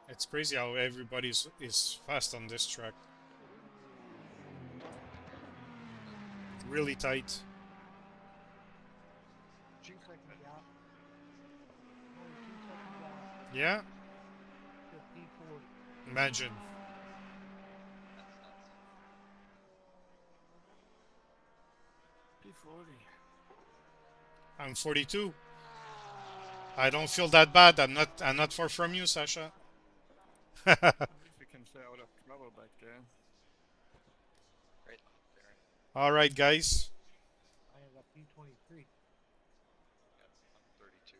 It's crazy how everybody is fast on this track. Really tight. 2 second gap. Only 2 second gap. Yeah, 50, 40. imagine. That's nuts. P40. I'm 42. I don't feel that bad. I'm not far from you, Sasha. At least we can stay out of trouble back there. Right there. All right, guys. I ended up P23. Yep, I'm 32.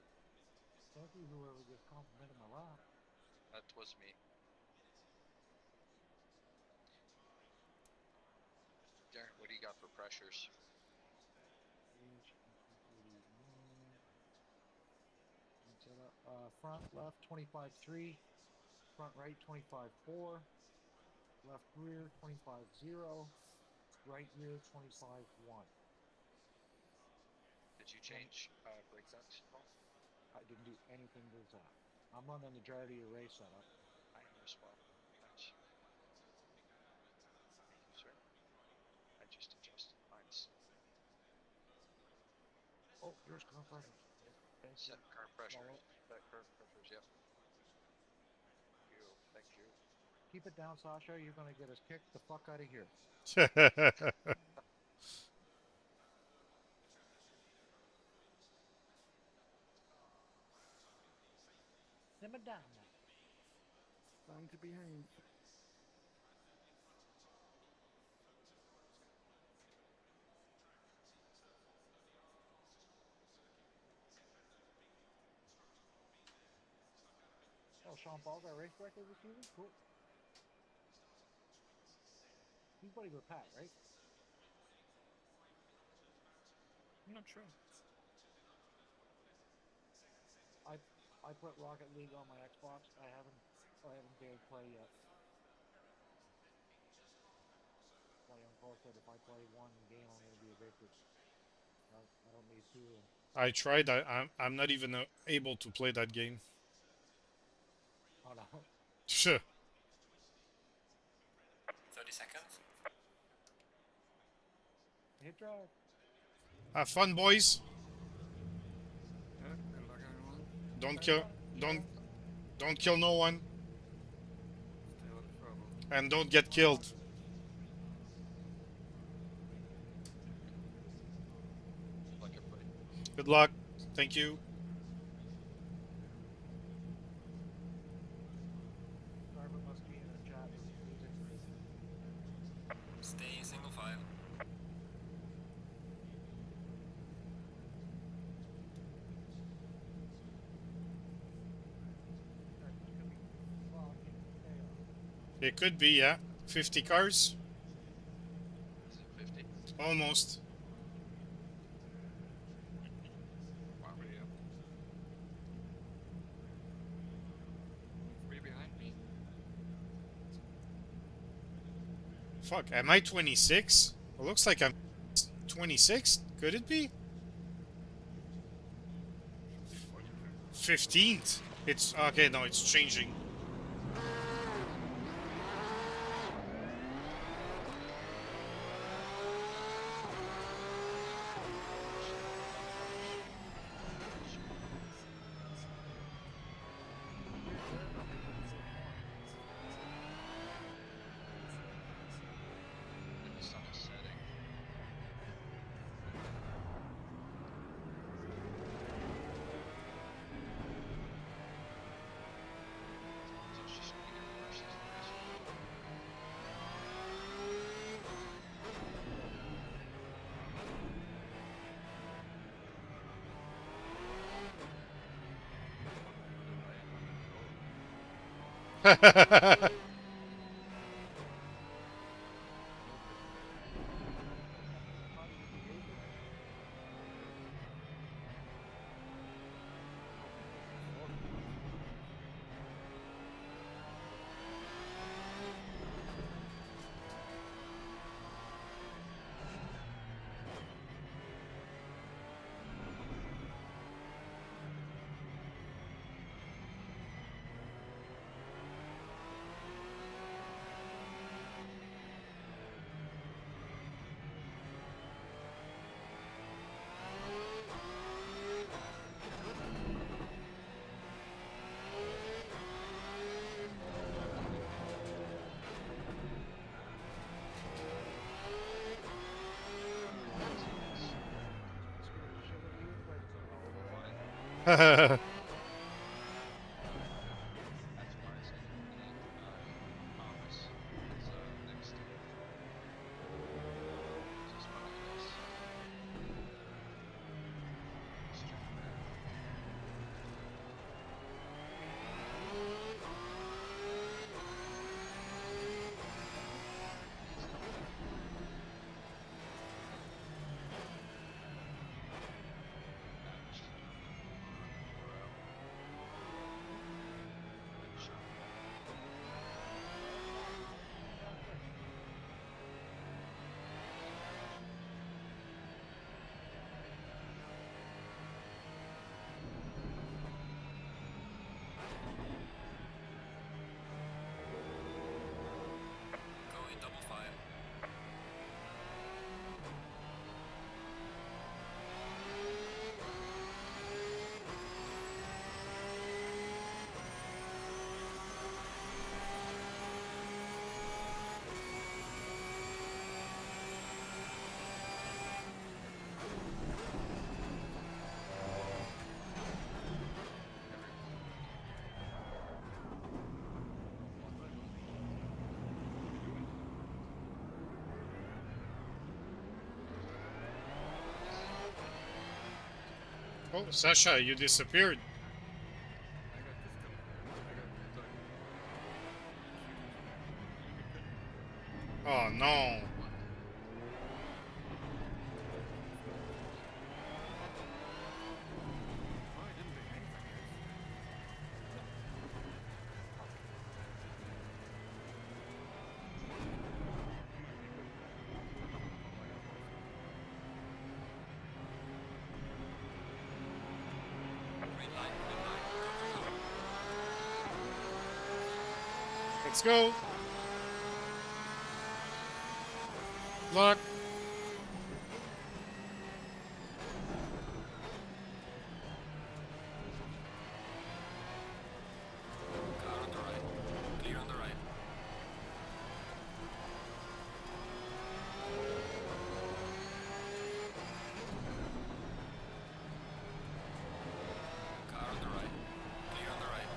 Thank you, whoever just complimented my lap. That was me. Darren, what do you got for pressures? Front left 25.3, front right 25.4, left rear 25.0, right rear 25.1. Did you change brake ducts at all? I didn't do anything to that. I'm running the drive to your race setup. I am as well. Nice. Thank you, sir. I just adjusted mine. Oh, there's car pressure. Set current pressures. Follow. Set current pressures, yep. Thank you. Thank you. Keep it down, Sasha. You're gonna get us kicked the fuck out of here. Simmer down now. Time to behave. Oh, Sean Paul got a race record this season? Cool. He's buddy with Pat, right? I'm not sure. I put Rocket League on my Xbox. I haven't dared play yet. My uncle said if I play one game, I'm gonna be addicted. I don't need two. I tried. I'm not even able to play that game. Oh no. Sure. 30 seconds. Hit drive. Have fun, boys. Yeah, good luck everyone. Don't kill no one, Stay out of trouble. and don't get killed. Good luck, everybody. Good luck. Thank you. Driver must be in a chat room music. Stay single file. It could be, yeah. 50 cars? Is it 50? Almost. Wow. Pretty up. Three behind me. Fuck, am I 26? It looks like I'm 26. Could it be? Should be 42. 15th. It's okay, no, it's changing. That's why I said infinite. Thomas is next to it. Just behind us. Straight back. Ouch. Good shot. Go in double file. Oh, Sasha, you disappeared. I got disconnected. I got stuck. Oh no. Oh, I didn't do anything actually. Green line, green line. Go, go, go. Let's go. Lock. Car on the right. Clear on the right. Car on the right. Clear on the right.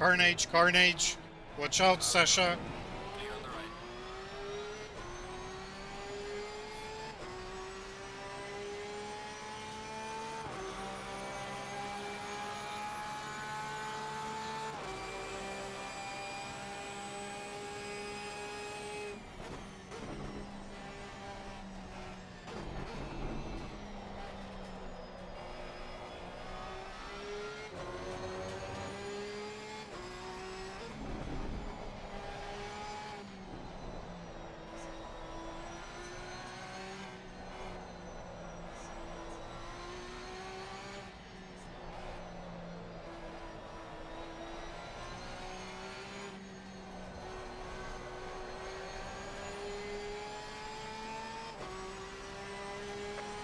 Carnage, Carnage. Watch out, Sasha. Clear on the right.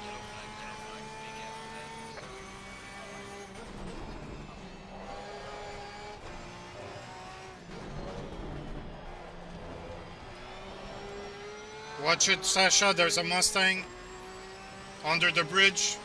Yellow flag, be careful there. Watch it, Sasha. There's a Mustang under the bridge.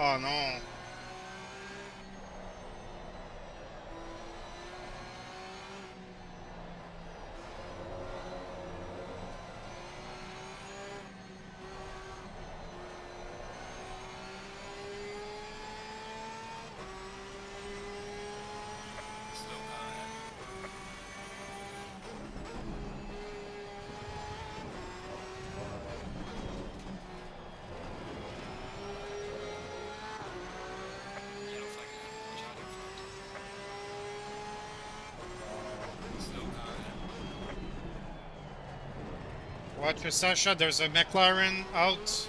Oh no. Slow car ahead. Yellow flag ahead. Watch out in front. Slow car ahead. Watch it, Sasha. There's a McLaren out.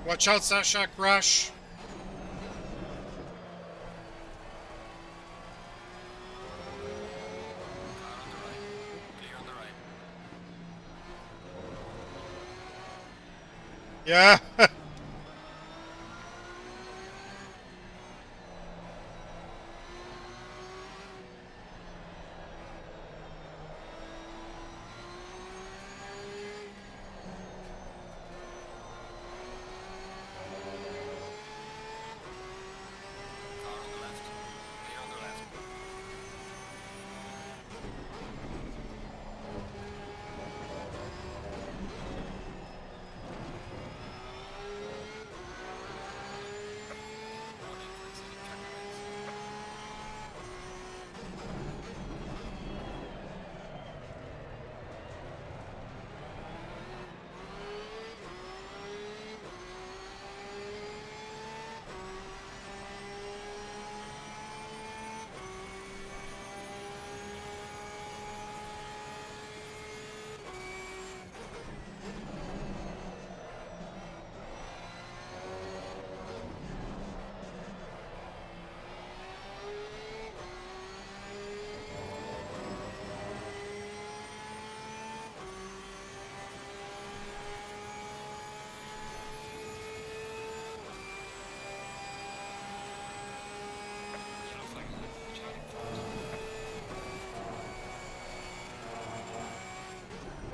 Watch out, Sasha. Crash. Car on the right. Clear on the right. Yeah.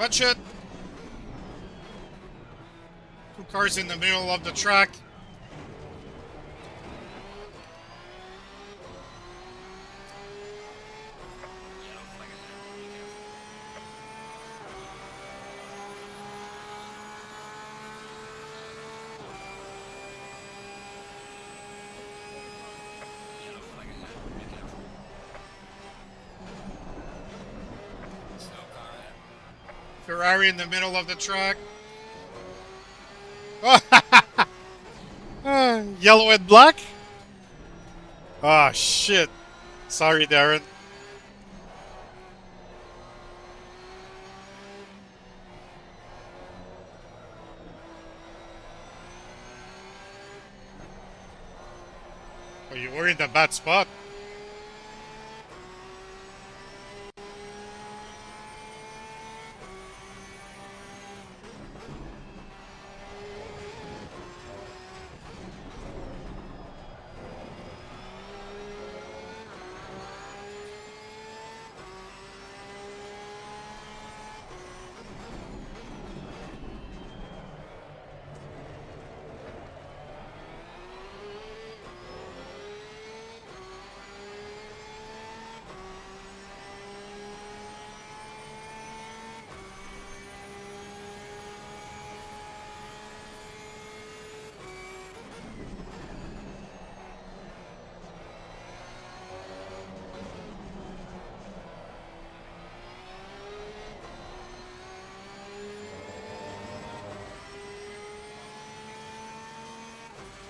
Watch it. Two cars in the middle of the track. Yellow flag ahead. Be careful. Yellow flag ahead. Be careful. Slow car ahead. Ferrari in the middle of the track. Yellow and black? Ah, shit. Sorry, Darren. Oh, you were in the bad spot.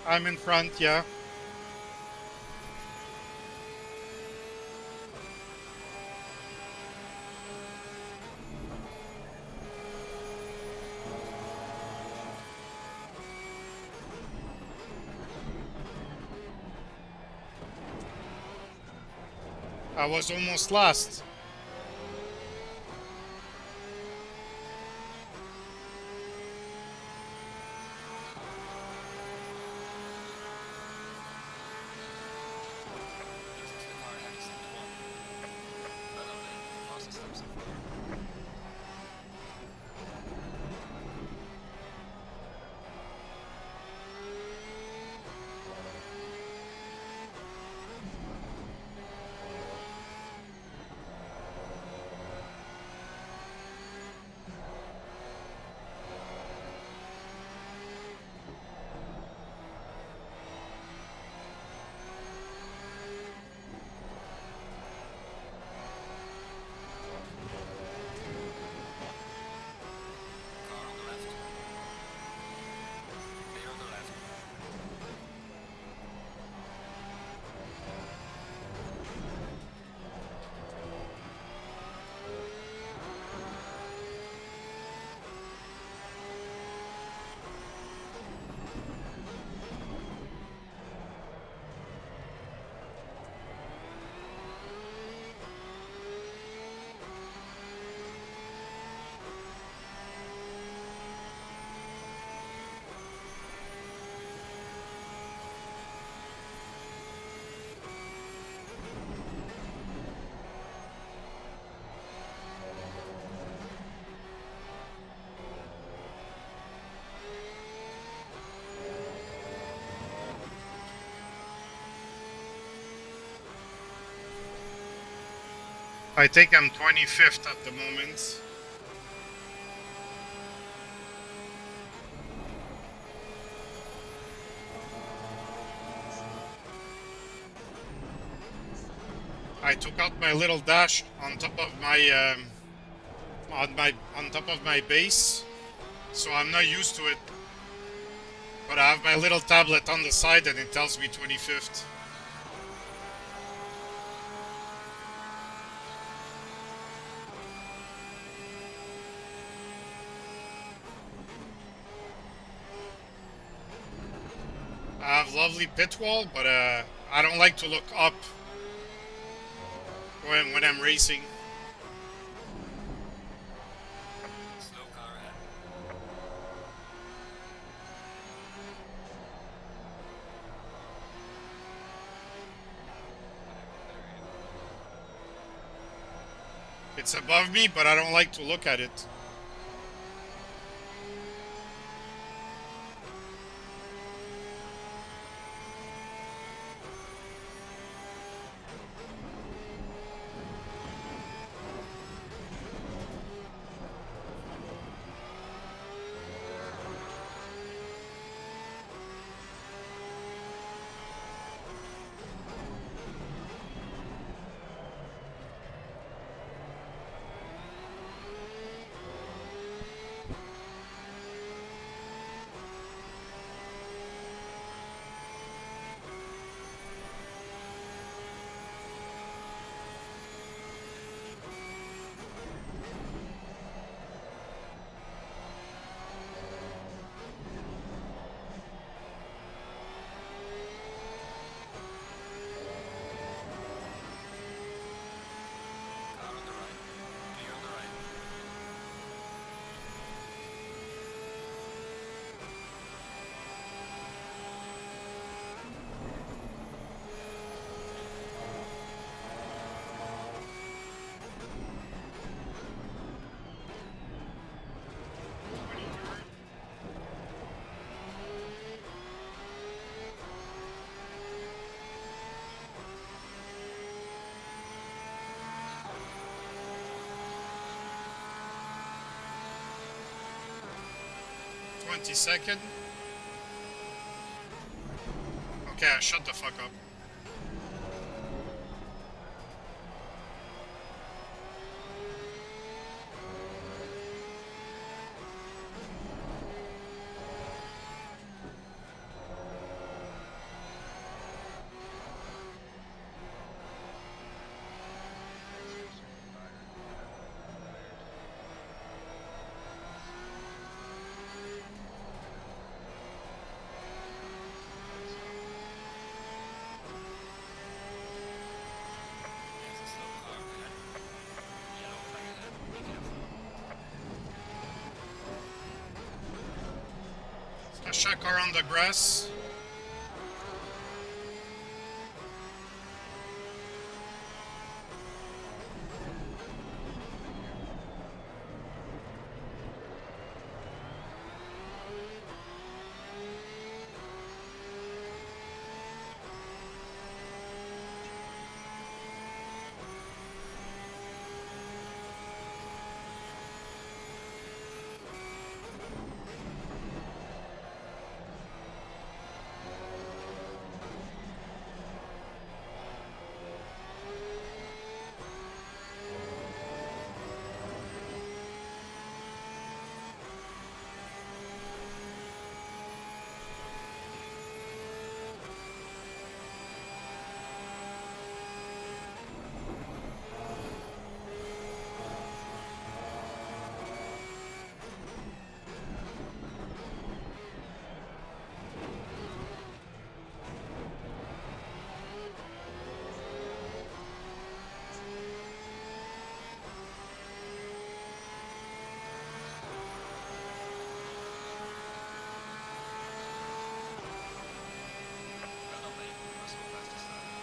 I'm in front, yeah. I was almost last. Losing to the car ahead is not one. But only the fastest lap so far. Car on the left. Clear on the left. I think I'm 25th at the moment. I took out my little dash on top of my on top of my base, so I'm not used to it. But I have my little tablet on the side and it tells me 25th. I have lovely pit wall, but I don't like to look up when I'm racing. Slow car ahead. It's above me, but I don't like to look at it. 22nd. Okay, shut the fuck up. There's a slow car ahead. Yellow flag ahead. Be careful. Sasha car on the grass. Well done, mate. You must go fast this time.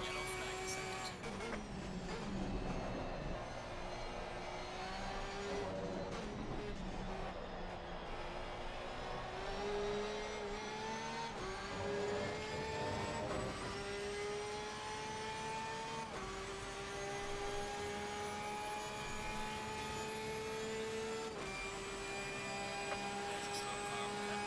Yellow flag is sector 2. There's a slow car ahead.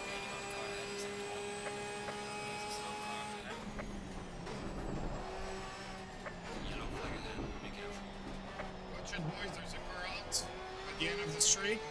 Gaining on the car ahead in sector 1. There's a slow car ahead. Yellow flag ahead. Be careful. Watch it, boys. There's a car out at the end of the street.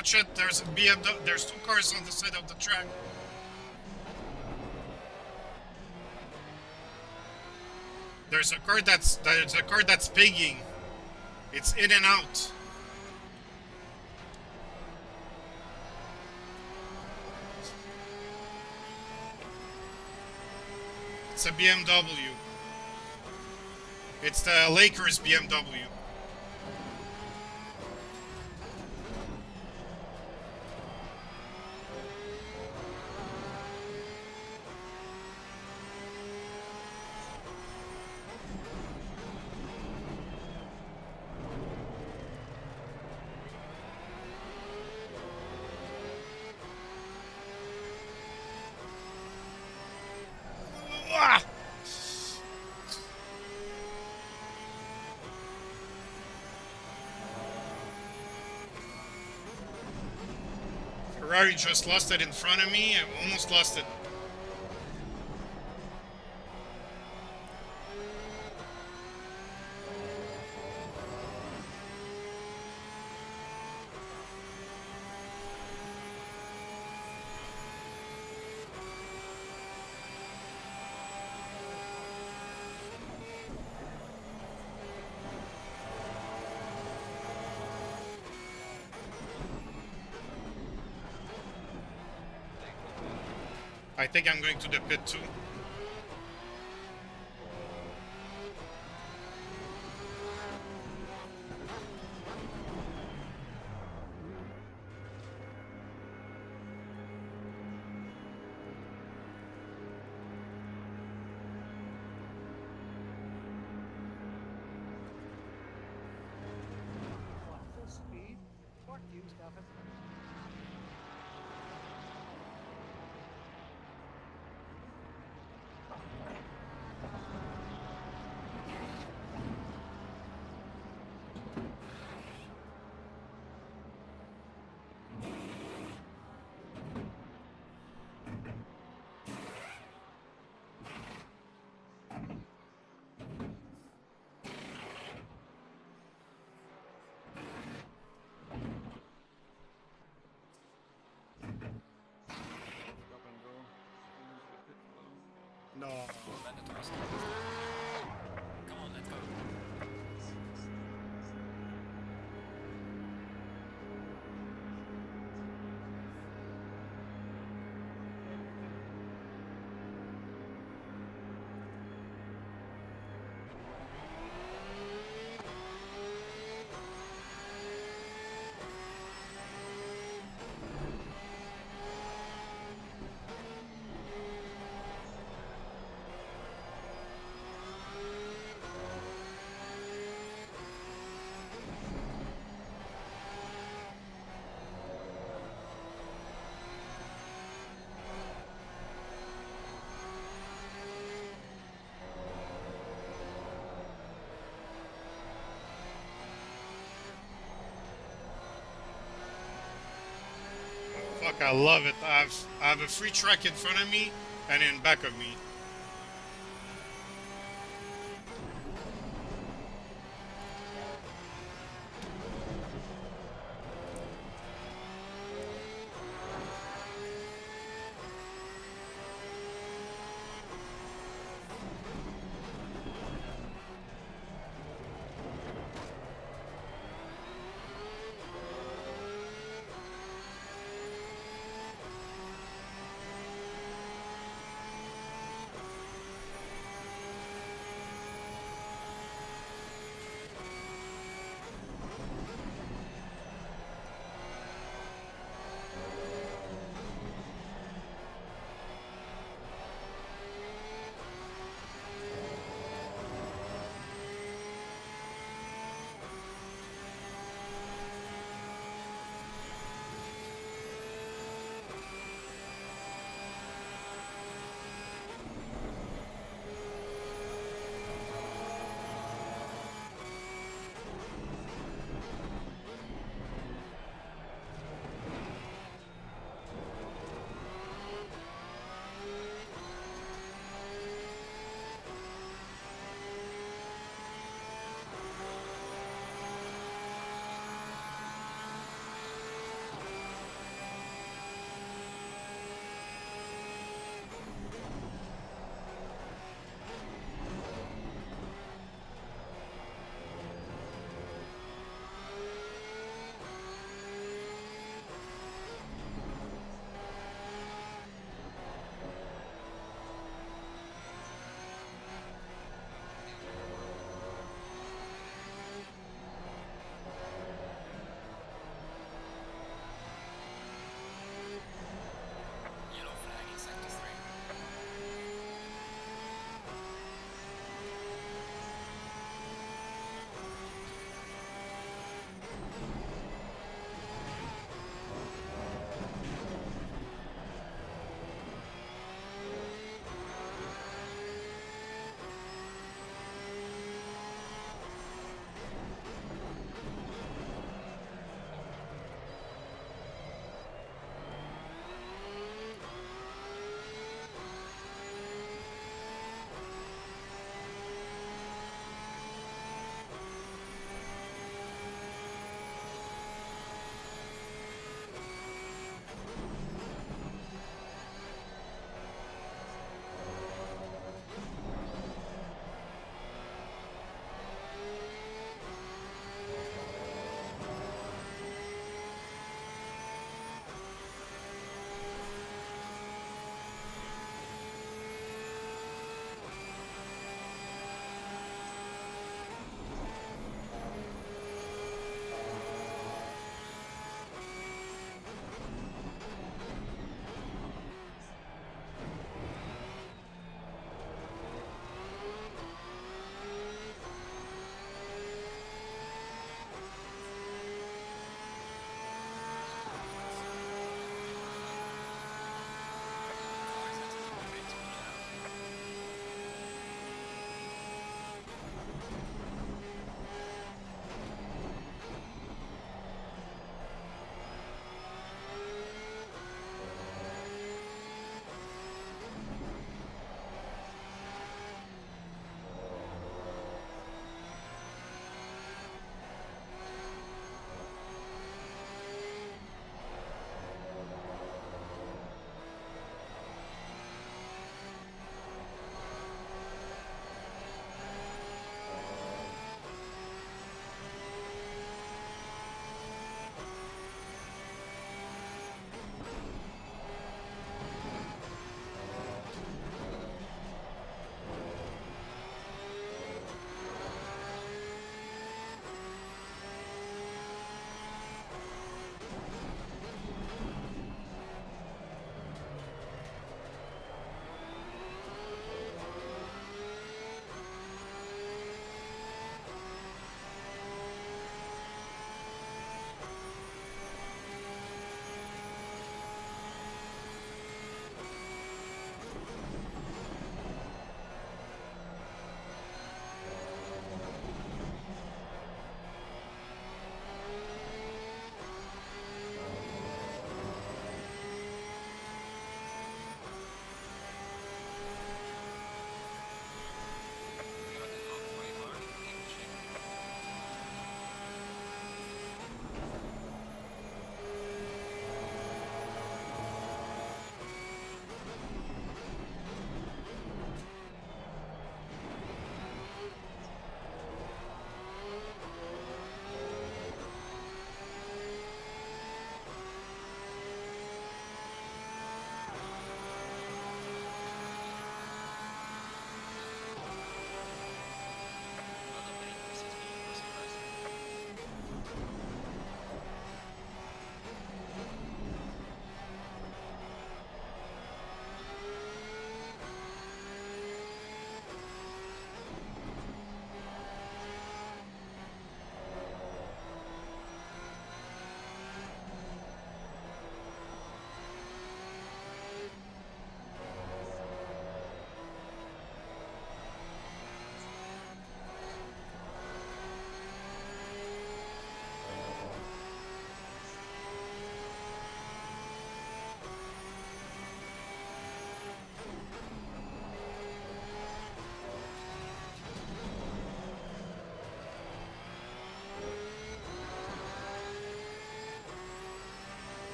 Watch it. There's a BMW. There's two cars on the side of the track. There's a car that's pigging. It's in and out. It's a BMW. It's the Lakers BMW. Ah! Ferrari just lost it in front of me. I almost lost it. I think I'm going to the pit too. What, full speed? Fuck you, Stefan. Stop and go. Finish the pit stop. No. Mandatory stop. Come on, let's go. Fuck, I love it. I have a free track in front of me and in back of me.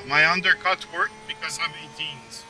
My undercut worked because I'm 18s.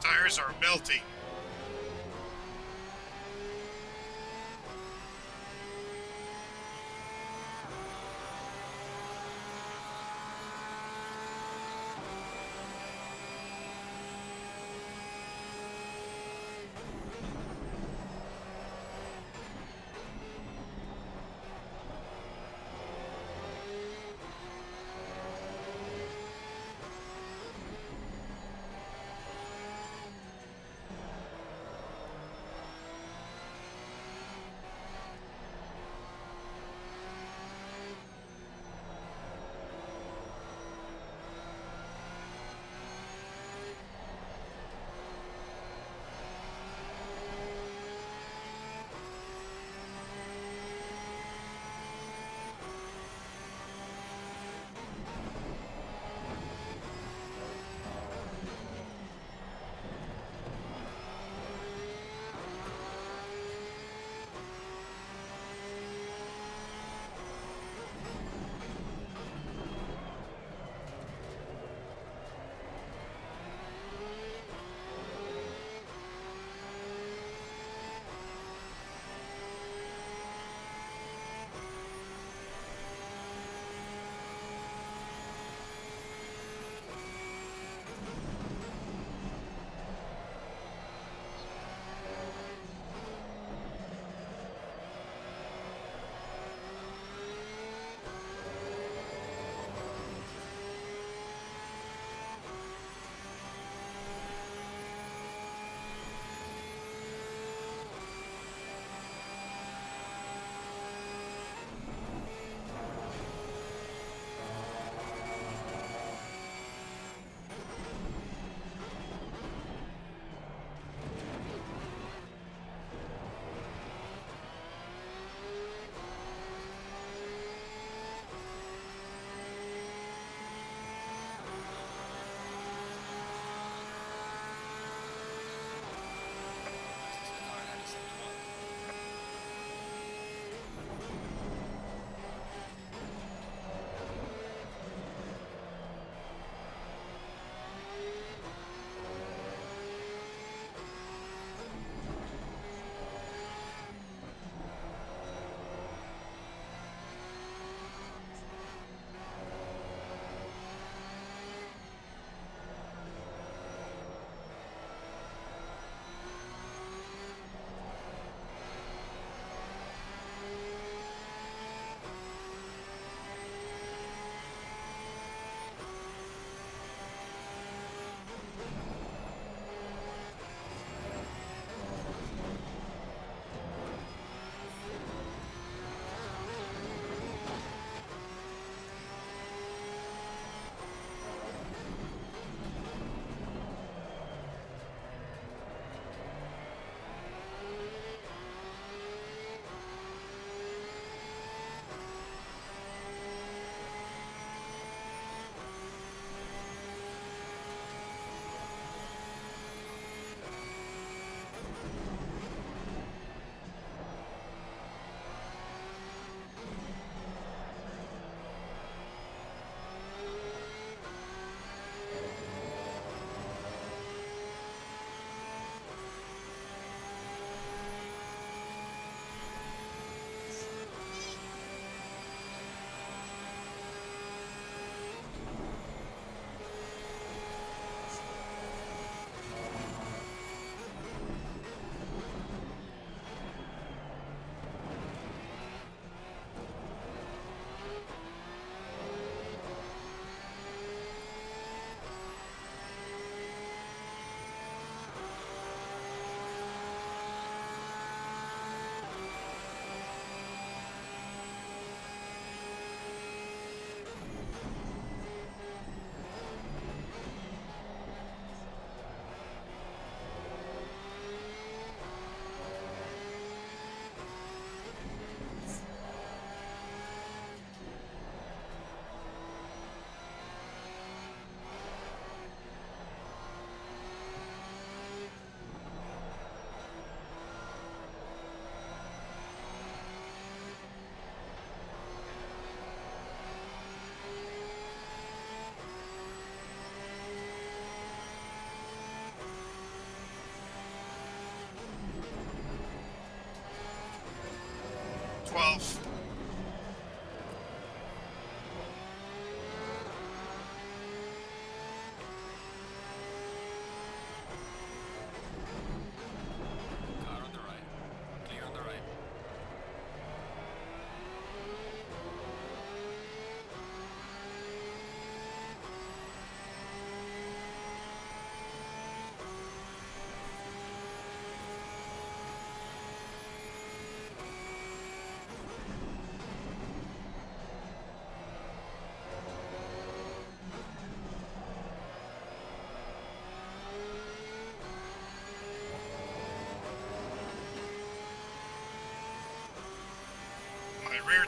tires are belty.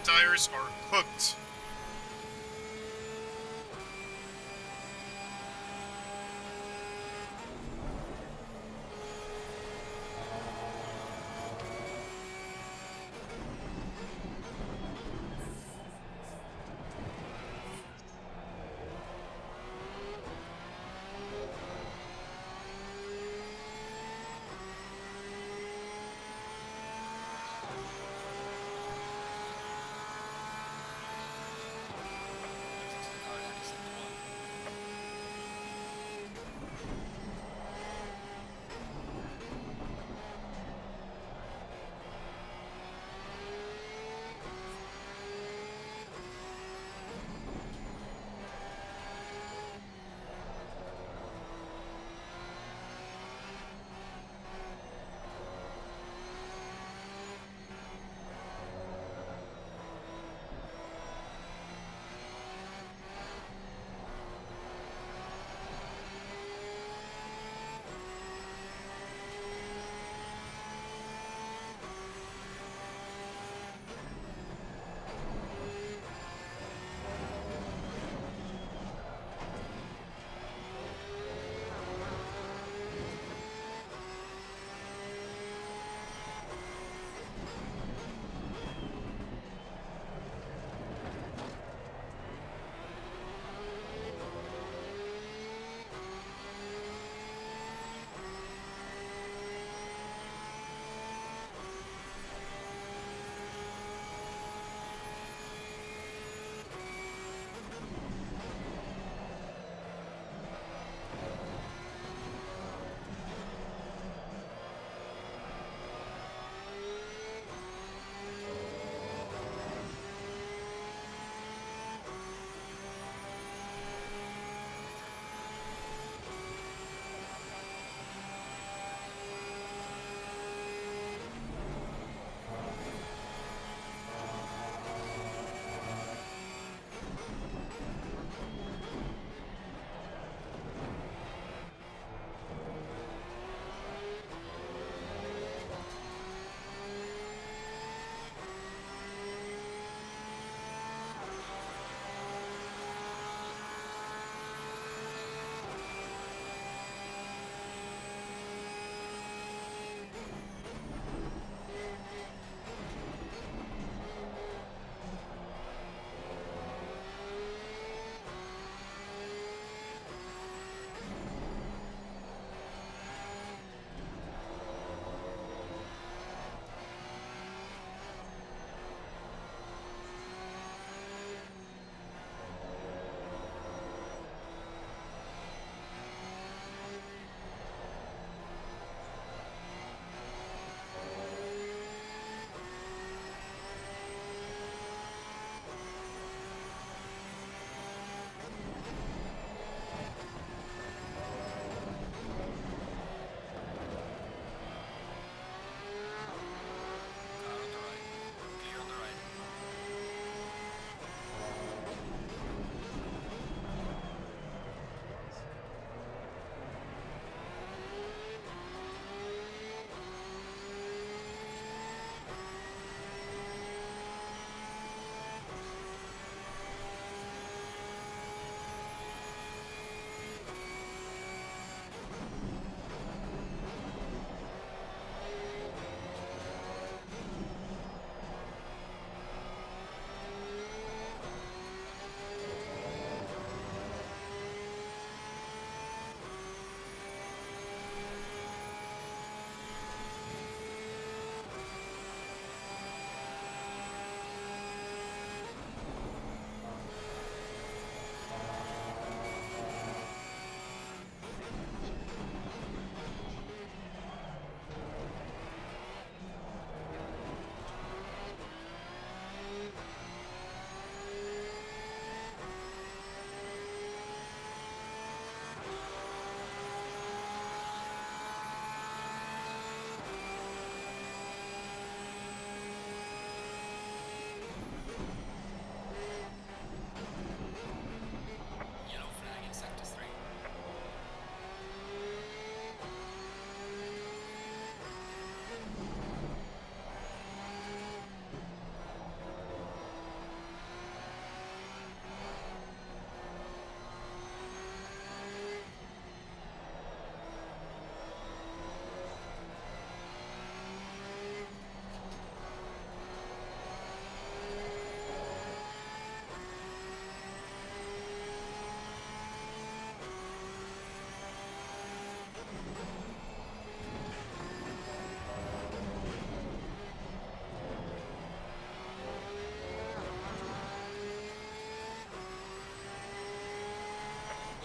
tires are cooked.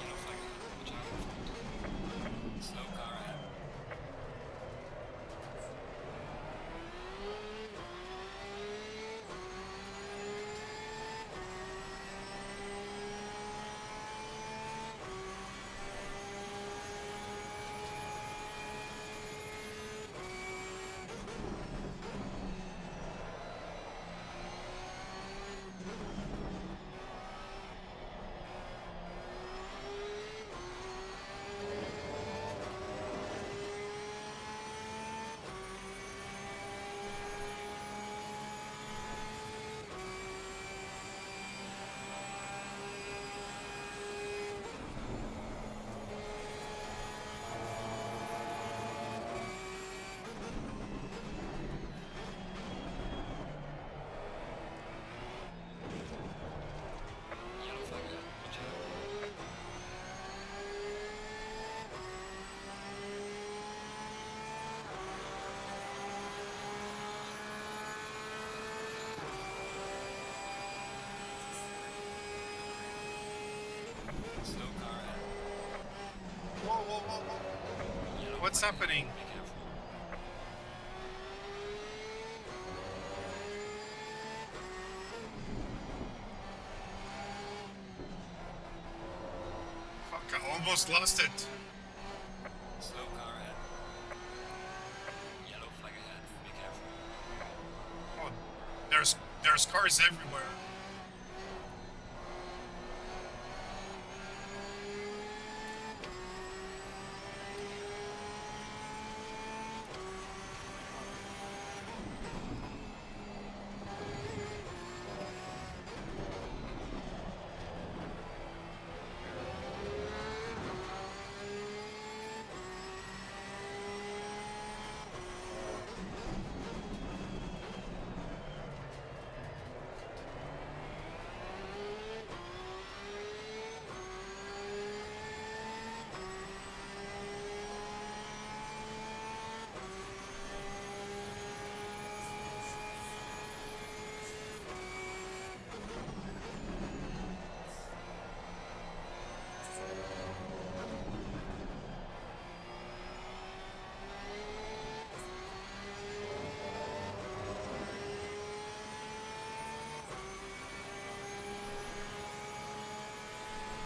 Yellow flag ahead. Watch out in front. Slow car ahead. Yellow flag ahead. Watch out. Slow car ahead. Whoa, whoa, whoa, whoa. Yellow What's flag ahead. happening? Be careful. Fuck, I almost lost it. Slow car ahead. Yellow flag ahead. Be careful. Oh, there's cars everywhere.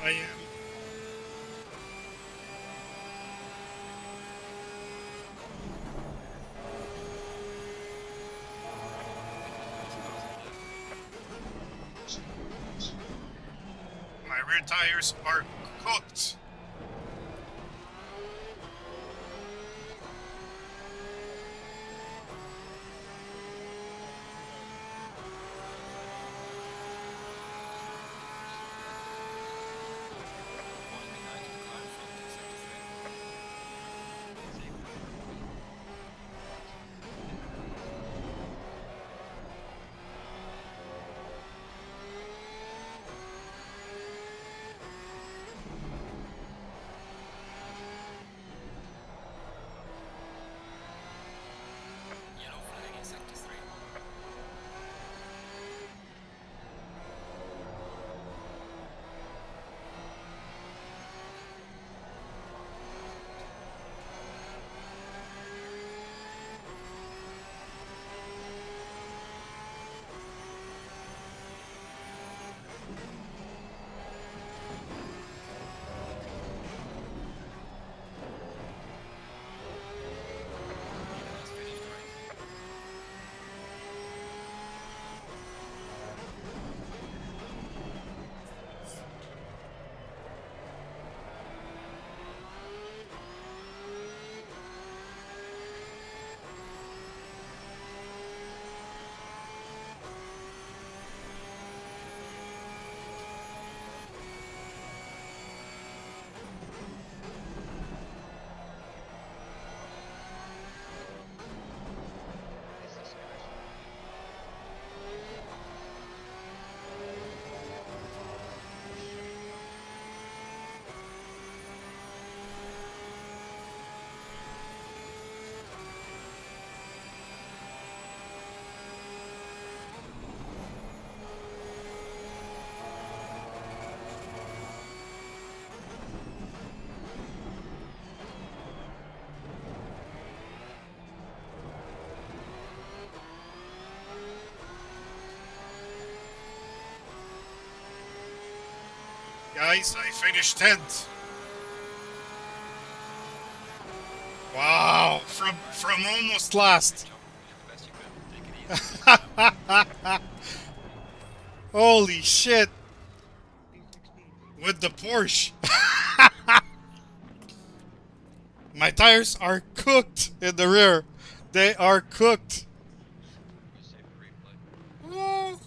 I am. My rear tires are cooked. Falling behind in the car in front in sector 3. Guys, I finished 10th. Wow, from almost last. Good job. You did the best you could. Take it easy. Holy shit. P16. With the Porsche. My tires are cooked in the rear. They are cooked. You save the replay. Oh,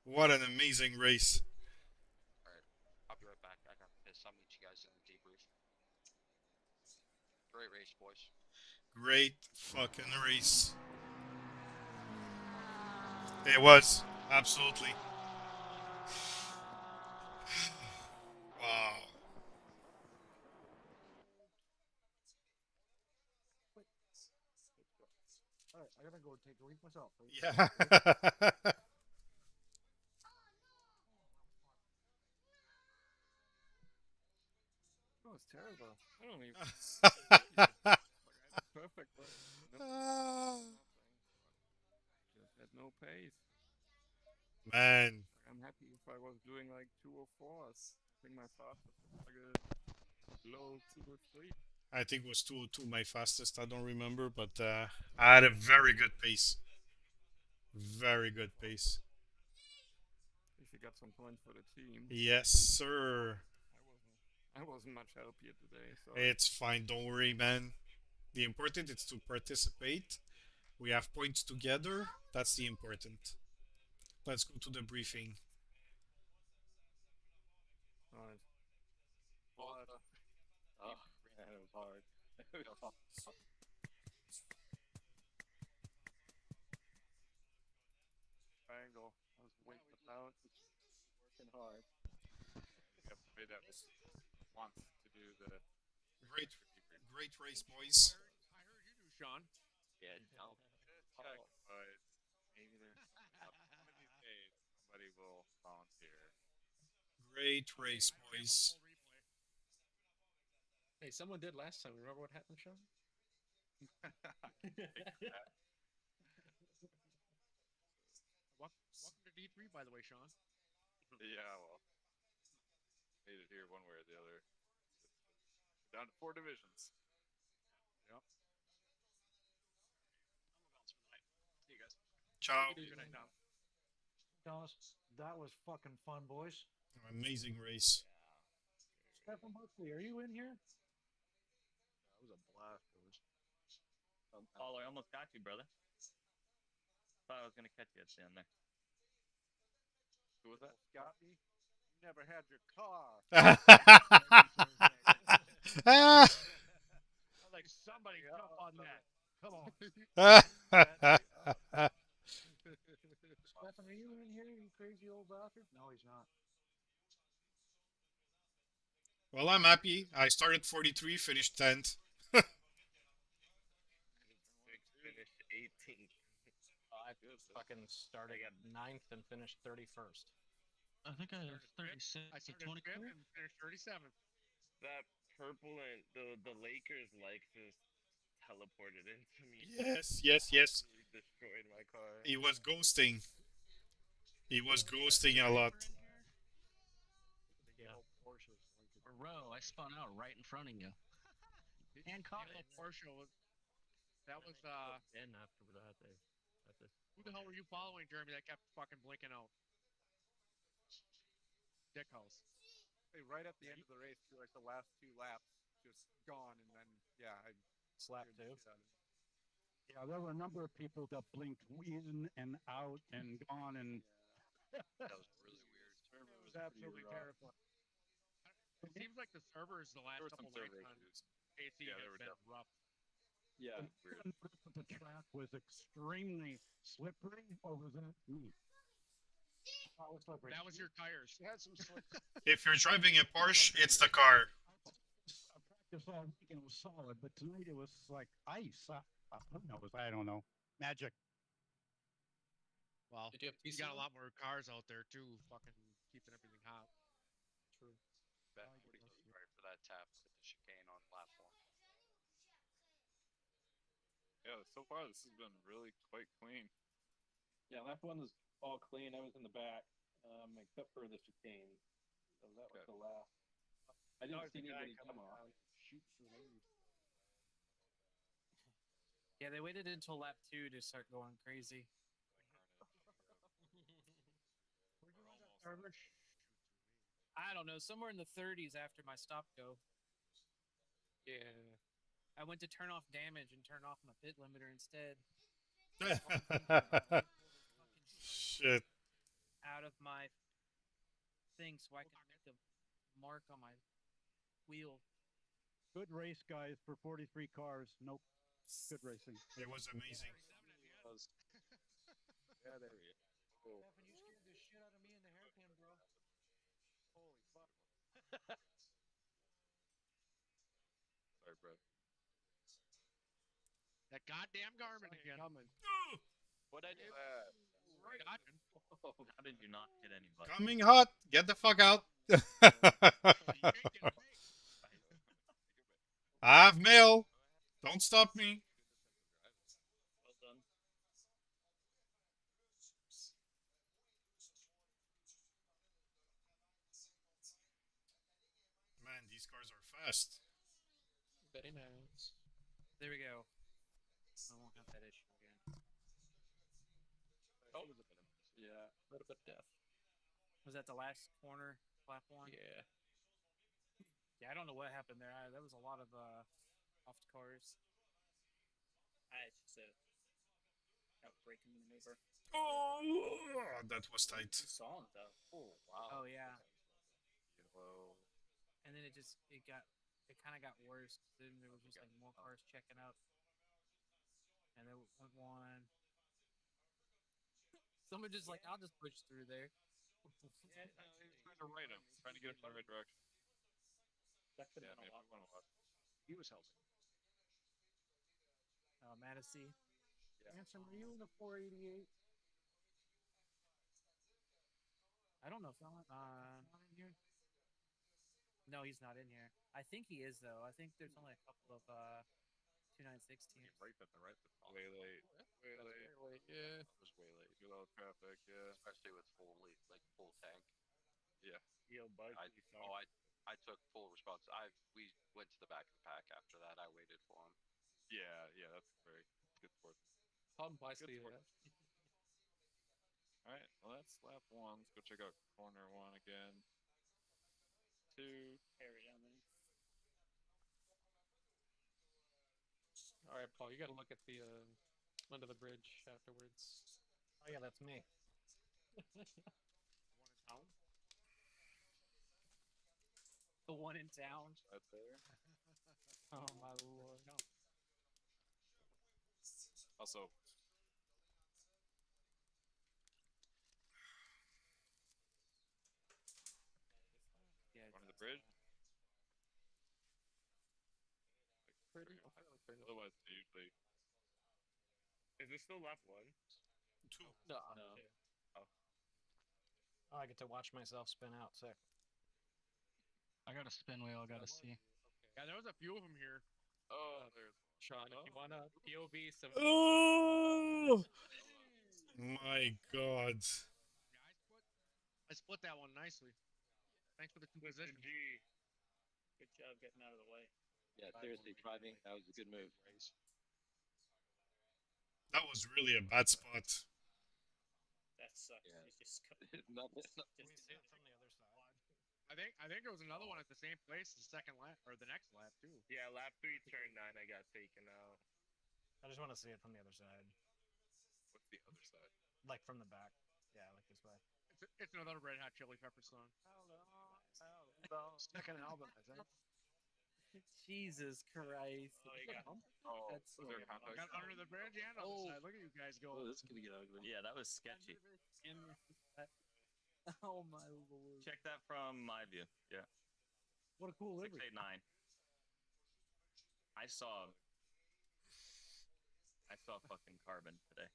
what an amazing race. Alright, I'll be right back. I got this. I'll meet you guys in the debrief. Great race, boys. Great fucking race. It was. Absolutely. Wow. Alright, I gotta go take a week myself. Yeah. Oh, it's terrible. I don't even. Like, I had a perfect run. Just had no pace. Man, Like, I'm happy if I was doing like 204s. I think my fastest was like a low 203. I think it was 202 my fastest. I don't remember, but I had a very good pace. Very good pace. At least you got some points for the team. Yes, sir. I wasn't much help here today, so It's fine. Don't worry, man. The important is to participate. We have points together. That's the important. Let's go to the briefing. right. But, Oh, man, it was hard. triangle. I was waiting out. Working hard. Yep, made that wants to do the Great, great race, boys. I heard you do, Sean. yeah, no. Check, but maybe there's one of these days somebody will volunteer. Great race, boys. Hey, someone did last time. Remember what happened, Sean? Welcome to D3, by the way, Sean. Yeah, well, made it here one way or the other. Down to 4 divisions. Yep. See you guys. Ciao. Good night now. Thomas, that was fucking fun, boys. Amazing race. Stefan Buckley, are you in here? That was a blast. It was. Paul, I almost got you, brother. Thought I was gonna catch you at the end there. Who was that? Got me. You never had your car. Ah. Like somebody jump on that. Come on. Stefan, are you in here, you crazy old bastard? No, he's not. Well, I'm happy. I started 43, finished 10th. Finished 18th. I fucking started at 9th and finished 31st. I think I was 36 I to started 24. fifth and finished 37th. That purple and the Lakers like just teleported into me. Yes, yes, yes. Absolutely destroyed my car. He was ghosting. He was ghosting a lot. Yeah. Row, I spun out right in front of you. And caught Yellow it. Porsche was. That was And after that, they. Who the hell were you following, Jeremy? That kept fucking blinking out. Dick house. Hey, right at the end of the race, like the last 2 laps, just gone, and then yeah, I Slap two. Yeah, there were a number of people that blinked in and out and gone, and That was really weird. it was absolutely terrifying. It seems like the servers the last There were some couple nights server on issues. AC Yeah, they have were been definitely- rough. Yeah, And weird. the track was extremely slippery, or was that me? Oh, it was slippery. That was your tires. You had some slip. If you're driving a Porsche, it's the car. I practiced all week and it was solid, but tonight it was like ice. I don't know. Magic. Well, Did you have you got a lot more cars out there too, fucking keeping everything hot. True. Bet 43 right for that tap with the chicane on lap 1. Yeah, so far this has been really quite clean. Yeah, lap one was all clean. I was in the back, except for the chicane. So that was the last. I didn't see anybody come off. Shoot for lead. Yeah, they waited until lap 2 to start going crazy. I don't know, somewhere in the 30s after my stop go. Yeah. I went to turn off damage and turn off my pit limiter instead. Shit. Out of my thing so I can make a mark on my wheel. Good race, guys, for 43 cars. Nope. Good racing. It was amazing. Yeah, there we go. Stefan, you scared the shit out of me in the hairpin, bro. Holy fuck. Sorry, bro. That goddamn Garmin again. What'd I do? How did you not hit anybody? Coming hot. Get the fuck out. I have mail. Don't stop me. Well done. Man, these cars are fast. Very nice. There we go. I won't have that issue again. Oh, yeah. A little bit death. Was that the last corner, lap 1? Yeah. Yeah, I don't know what happened there. That was a lot of off cars. It's just a outbreaking maneuver. Oh, that was tight. You saw him though. Oh, wow. Oh yeah. Yellow. And then it kind of got worse. Then there was just like more cars checking up. And then went one. Someone just like, I'll just push through there. Yeah, he's trying to right him. Trying to get him in the right direction. That could Yeah, have maybe been a lot. one left. He was helping. Madison. Yeah. Hanson, are you in the 488? I don't know if not in here. No, he's not in here. I think he is though. I think there's only a couple of 296 teams. Right, but right. Way late. Way late. Yeah. It was way late. Good old traffic. Yeah. Especially with full tank. Yeah. Yo, bud. I took full response. We went to the back of the pack after that. I waited for him. Yeah. That's very good sport. I see sport. that. All right. Well, that's lap 1. Let's go check out corner 1 again. 2. Harry down there. All right, Paul, you got to look at the under the bridge afterwards. Oh yeah, that's me. The one in town. Right there. Oh my lord. No. Also. Yeah. Going to the bridge. Pretty. Otherwise, usually. Is this still lap 1? 2. No. Oh. Oh, I get to watch myself spin out. Sick. I got a spin wheel. I got to see. Yeah, there was a few of them here. Oh, there's Sean, if you want to POV some. Oh my god. I split that one nicely. Thanks for the 2 positions. Good job getting out of the way. Yeah, seriously, driving, that was a good move. That was really a bad spot. That sucks. Yeah. You just Nothing. We see it from the other side. I think there was another one at the same place the second lap or the next lap too. Yeah, lap 3, turn 9, I got taken out. I just want to see it from the other side, What's the other side? like from the back. Yeah, like this way. It's another Red Hot Chili Pepper song. Second album, I think. Jesus Christ. Oh, you got Oh, That's was there so context? Got under the bridge and on the side. Look at you guys go. Oh, this is gonna get ugly. Yeah, that was sketchy. Oh my lord. Check that from my view. Yeah. What a cool livery. 689. I saw fucking carbon today.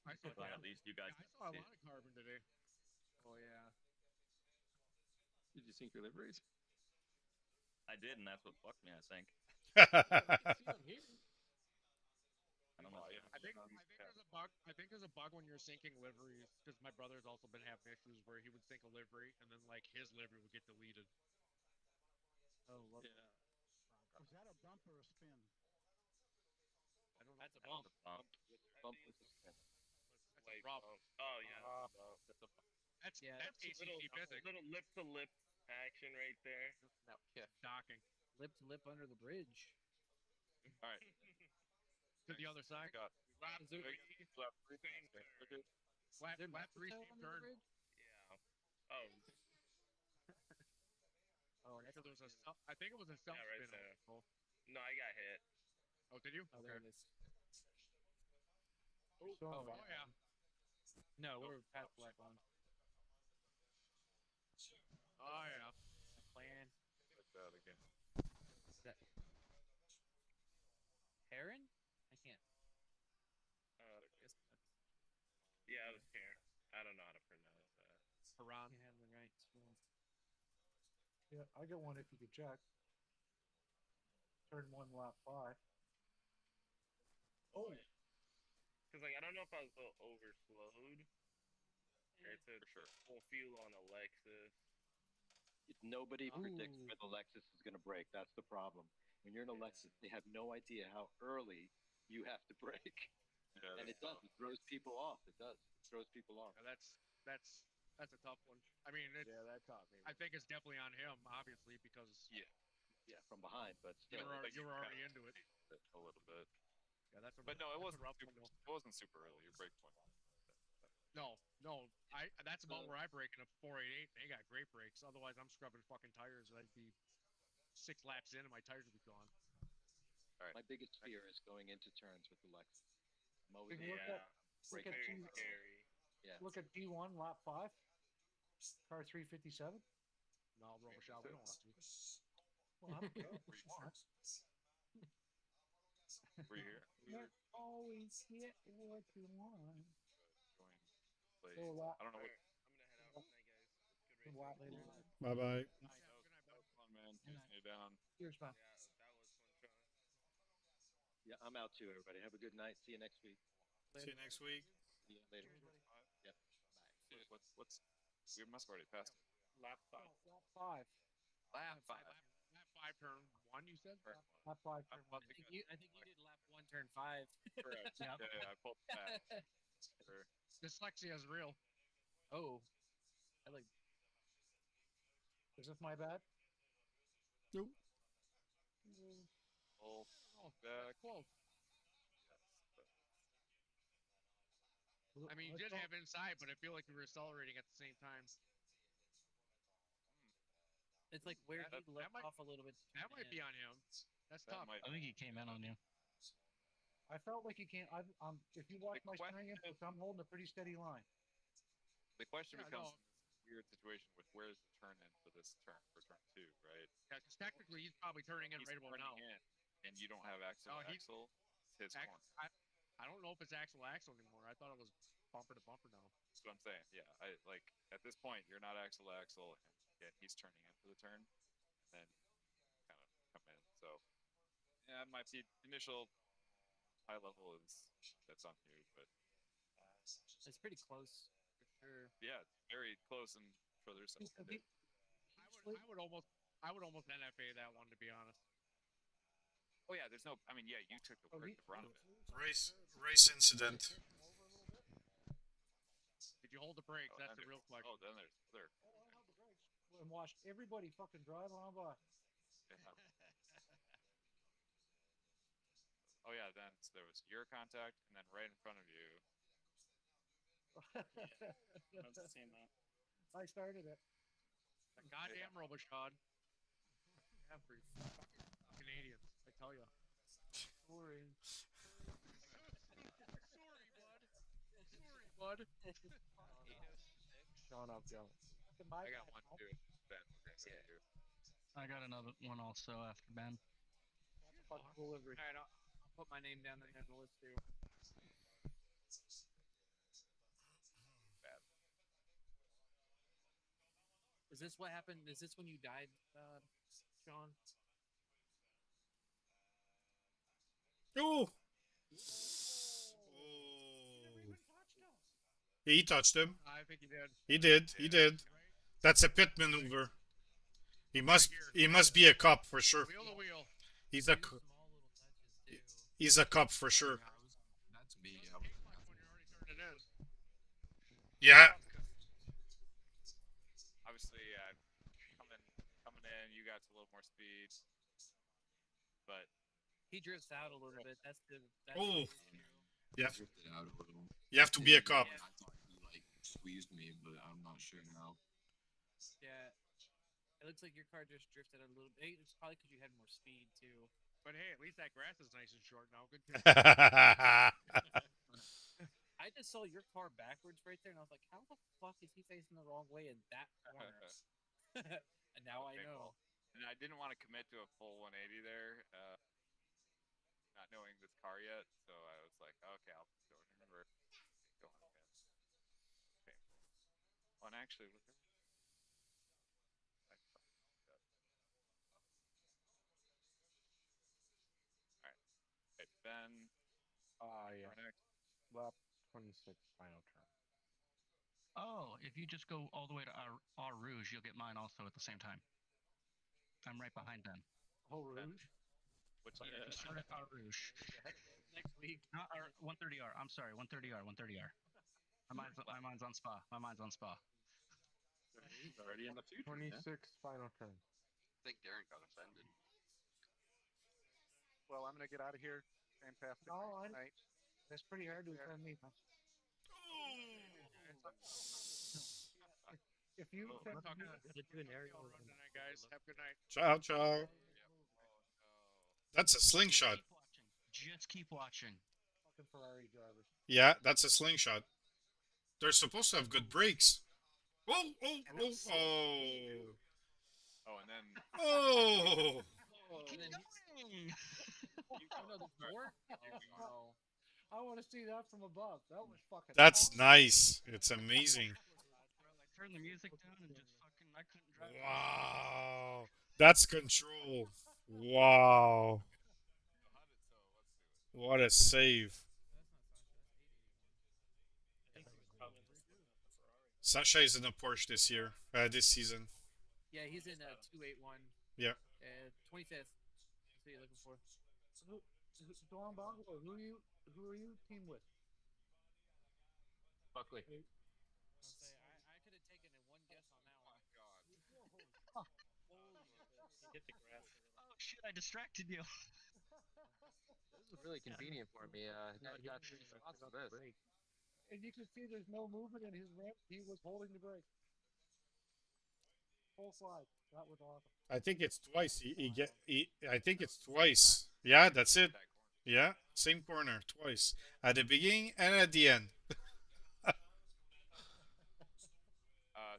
I saw But at least you guys I saw a see lot of carbon today. Oh yeah. Did you sync your liveries? I did, and that's what fucked me, I think. I can see them here. I don't know. Oh, yeah. I think there's a bug. I think there's a bug when you're syncing liveries, because my brother's also been having issues where he would sync a livery and then like his livery would get deleted. Oh, look. Yeah. Was that a bump or a spin? I don't know. That's a That was bump. a bump. Bump with the spin. That's a Wait, rough. oh yeah, that's a bump. That's a. Yeah. That's A little, ACC physics. little lip to lip action right there. Now kick. Docking Lip to lip under the bridge. All right. to the other side. Got Lap Is there- three, lap same three. turn. Lap, Is there lap 3 mistletoe steep under the turn. bridge? Yeah. Oh, Oh, that's Because there was a. I think it was a self Yeah, right spin. there. Also. no, I got hit. Oh, did you? Oh, there it is. Oh, Oh yeah. No, we're past black line. Oh yeah. Plan. Like that again. Is that Heron? I can't. Guess that's Yeah, it was here. I don't know how to pronounce that. Haran. you have the right spell. yeah, I got one if you could check. Turn 1, lap 5. Oh. Because like I don't know if I was a little overslowed. It's a full fuel on a Lexus. Nobody predicts Ooh. where the Lexus is going to break. That's the problem. When you're in a Lexus, they have no idea how early you have to brake. Yeah, And it does. It throws people off. It does. It throws people off. Yeah, that's a tough one. I mean, it's, Yeah, that taught me. I think it's definitely on him, obviously, because Yeah, from behind, but still. you were already into it. a little bit. Yeah, that's a. But no, it that's a wasn't rough super, one, though. it wasn't super early. Your break point. No. That's about where I break in a 488. They got great brakes. Otherwise, I'm scrubbing fucking tires. I'd be 6 laps in, and my tires would be gone. My biggest fear is going into turns with the Lexus. I'm always Look Yeah. look at Very T, scary. Yeah. look at T1, lap 5. Car 357. No, Robichaud, we don't want to. Well, I'm good. It's not. Were you here? Can't always get what you want. Join play. So, I don't know what. I'm gonna head out. Night, guys. Good What racing. later? Bye bye. That was fun, man. Chasing you down. Cheers, man. Yeah, that was fun, Sean. Yeah, I'm out too, everybody. Have a good night. See you next week. See you next week. See you later. Yep. What's we must have already passed it. Lap 5. Lap 5. Lap 5. Lap 5 turn 1, you said? Lap 5, turn 1. I think you did lap 1, turn 5. Correct. Yeah, I pulled that. Sure. Dyslexia is real. Oh, I like. Is this my bad? Nope. Pull Oh, back. close. I mean, you Let's did go. have inside, but I feel like you were accelerating at the same time. It's like where That- he left that might- off a little bit. too That might be bad. on him. That's That tough. might. I think he came in on you. I felt like you can't. If you watch my steering inputs, I'm holding a pretty steady line. The question Yeah, becomes no. this weird situation with where's the turn in for this turn for turn 2, right? Yeah, because technically he's probably turning in He's right about turning now. in, and you don't have axle. No, Axle. It's his Ac- corner. I don't know if it's axle anymore. I thought it was bumper to bumper now. That's what I'm saying. Yeah, I like at this point you're not axle to axle, and he's turning in for the turn, and then kind of come in. So yeah, my initial high level is that's on you, but It's pretty close for sure. yeah, it's very close and further so. I would almost NFA that one, to be honest. Oh yeah, there's no. I mean, yeah, you took the word the brunt of it. Race incident. Did you hold the brakes? Oh, That's then the real there's- question. Oh, then there's other. Oh, I held the brakes and watched everybody fucking drive on by. Yeah. Oh yeah, then there was your contact, and then right in front of you. I've seen that. I started it. The goddamn Robichaud. Every fucking Canadians, I tell you. Sorry. Sorry, bud. Sean, I'll go. I got one too. Ben, we're gonna go to. I got another one also after Ben. Fucking delivery. All right, I'll put my name down there on the list too. Bad. Is this what happened? Is this when you died, Sean? Oh! He touched him. I think he did. He did. He did. That's a pit maneuver. He must be a cop for sure. Wheel to wheel. He's a Small little touches too. he's a cop for sure. That's me. When you're already turning it in. Yeah. Obviously, coming in, you got a little more speed, but He drifts out a little bit. That's the. That's Oh. the issue. Yeah. Drifted out a little. You have to be a cop. I thought he like squeezed me, but I'm not sure now. Yeah. It looks like your car just drifted a little bit. It's probably because you had more speed too. But hey, at least that grass is nice and short now. Good. I just saw your car backwards right there, and I was like, "How the fuck is he facing the wrong way in that corner?" And now I okay, know. cool. And I didn't want to commit to a full 180 there, not knowing this car yet. So I was like, okay, I'll go in reverse. Go on again. Okay. Well, and actually, look. All right. Okay, Ben. Yeah. Next. Lap 26, final turn. Oh, if you just go all the way to Au Rouge, you'll get mine also at the same time. I'm right behind Ben. Oh, Rouge? What's Just start at Au Rouge. Next week. Not 130R. I'm sorry, 130R. 130R. My mine's on Spa. My mine's on Spa. He's already in the future. 26, final turn. I think Darren got offended. Well, I'm gonna get out of here. Fantastic. No, night. It's pretty hard to offend me. If you We'll offend talk me, to an aerial run tonight, guys. Have a good night. Ciao, ciao. That's a slingshot. Just keep watching. fucking Ferrari drivers. Yeah, that's a slingshot. They're supposed to have good brakes. Oh, oh, oh, oh. Oh, and then. Oh. Keep going. Another four? Oh, I want to see that from above. That was fucking. That's awesome. nice. It's amazing. Turn the music down and just fucking. I couldn't drive. Wow. That's control. Wow. What a save. Sasha is in a Porsche this year, this season. yeah, he's in 281. Yeah. 25th. That's what you're looking for. Don Bongo, who are you team with? Buckley. I could have taken it one guess on that one. God. Hit the grass. Oh shit! I distracted you. This is really convenient for me. I got 3 spots for this. And you can see there's no movement in his ramp. He was holding the brake. Full slide. That was awesome. I think it's twice. I think it's twice. Yeah, that's it. Yeah, same corner twice. At the beginning and at the end.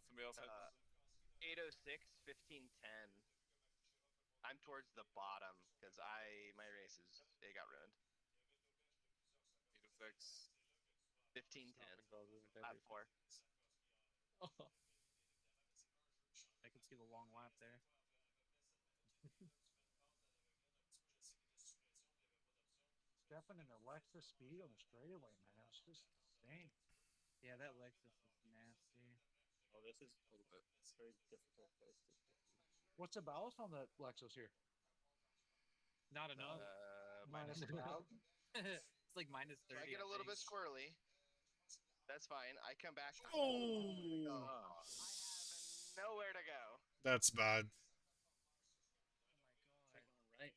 Somebody else has 806, 1510. I'm towards the bottom because my races they got ruined. 806. 1510. Lap 4. I can see the long lap there. Stepping in a Lexus speed on the straightaway, man. It's just insane. Yeah, that Lexus is nasty. Oh, this is a little bit. It's very difficult place to. What's the ballast on that Lexus here? Not enough. Minus a thousand? It's like minus 30. So I get a little bit squirrely. That's fine. I come back. Oh. I have nowhere to go. That's bad. Oh my god. Right.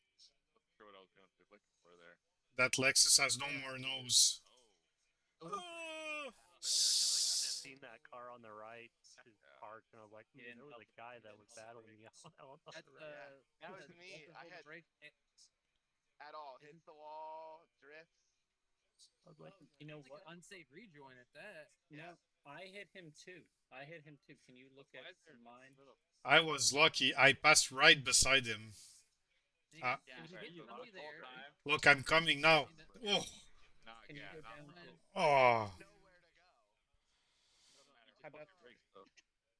Not sure what I was going to be looking for there. That Lexus has no more nose. Because I kind of seen that car on the right, his parked, and I was like, there was a guy that was battling me out on the That's right. That was me. I had break. at all hits the wall, drifts. I was like, You know what? Unsafe rejoin at that. no, I hit him too. Can you look at mine? I was lucky. I passed right beside him. Yeah, Right, you so hit somebody the whole there. time, Look, I'm coming now. Oh. not, Can you yeah, go not down much. to- Oh. Nowhere to go. Doesn't matter. How about- brakes, though.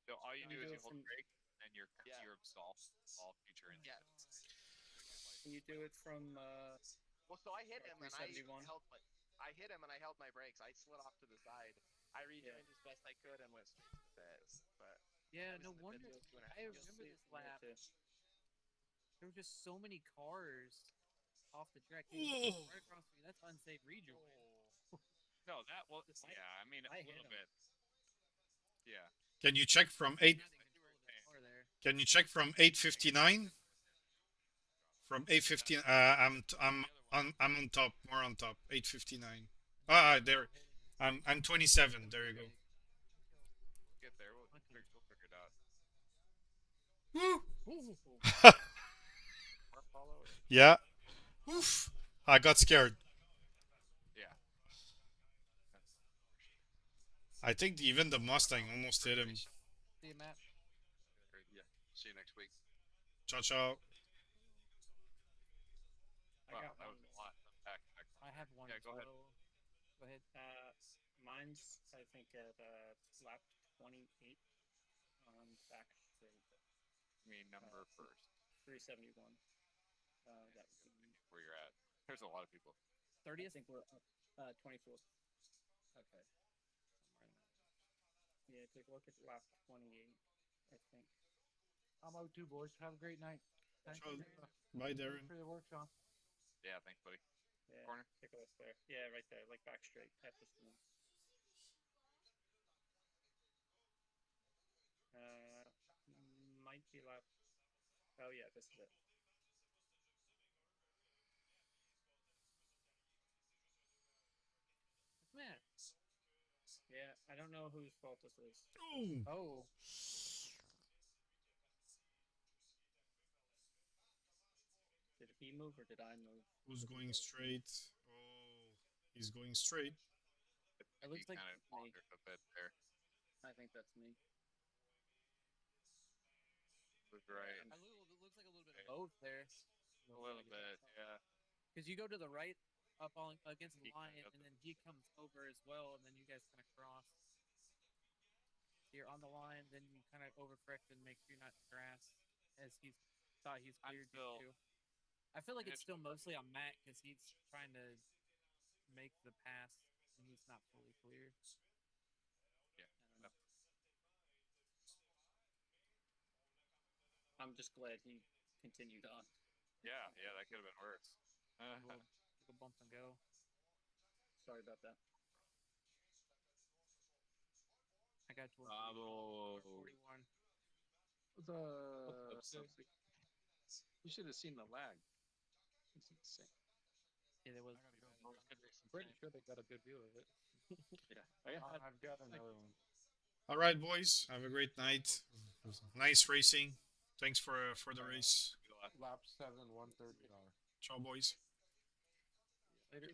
So all you Can do you is do you it hold from- brake and you're Yeah. absolve all future incidents. Can you do it from? Well, so I hit him and I 371? held my brakes. I slid off to the side. I rejoined as best I could and went straight to the pits, but Yeah, I was no in the pits wonder. for 2.5 I hours. remember this lap. There were just so many cars off the track. Hey, right across me. That's unsafe rejoin. No, that was yeah. I mean, I a hit little him. bit. Yeah. Can you check from 8? Car there. Can you check from 8:59? From 8:15, I'm on top, more on top. 8:59. There, I'm 27. There you go. We'll get there. We'll figure it out. Woo! Car follow. Yeah. Oof! I got scared. Yeah. I think even the Mustang almost hit him. See you, Matt. Yeah. See you next week. Ciao, ciao. Wow, got that one. was a lot. Back. I have one. Yeah, go ahead. Go ahead. Mine's I think at lap 28 on back straight. I mean, number first. 371. That Where you're at. There's a lot of people. 30th. I think we're up 24th. Okay. Yeah, take a look at lap 28. I think. I'm out too, boys. Have a great night. Thanks Ciao. for, Bye, Darren. for the work, Sean. Yeah, thanks, buddy. Yeah, Corner. take a look there. Yeah, right there, like back straight at the spoon. Might be lap. Oh yeah, this is it. Matt. Yeah, I don't know whose fault this is. Oh. Did he move or did I move? Who's going straight? Oh, he's going straight. It looks like kind of wandered a bit there. I think that's me. Was right. It looks like a little bit of both there. A little bit, yeah. Because you go to the right up on against the He line, kinda- and then he comes over as well, and then you guys kind of cross. So you're on the line, then you kind of overcorrect and make sure you're not in grass, as he's thought he's cleared you too. I feel like it's still mostly on Matt because he's trying to make the pass, and he's not fully clear. Yeah. I'm just glad he continued on. Yeah, that could have been worse. Took a bump and go. Sorry about that. I got to Bravo. 41. You should have seen the lag. It's insane. Yeah, there was. Pretty sure they got a good view of it. Yeah. I've got another one. All right, boys. Have a great night. Nice racing. Thanks for the race. Lap 7, 130. Ciao, boys. Later.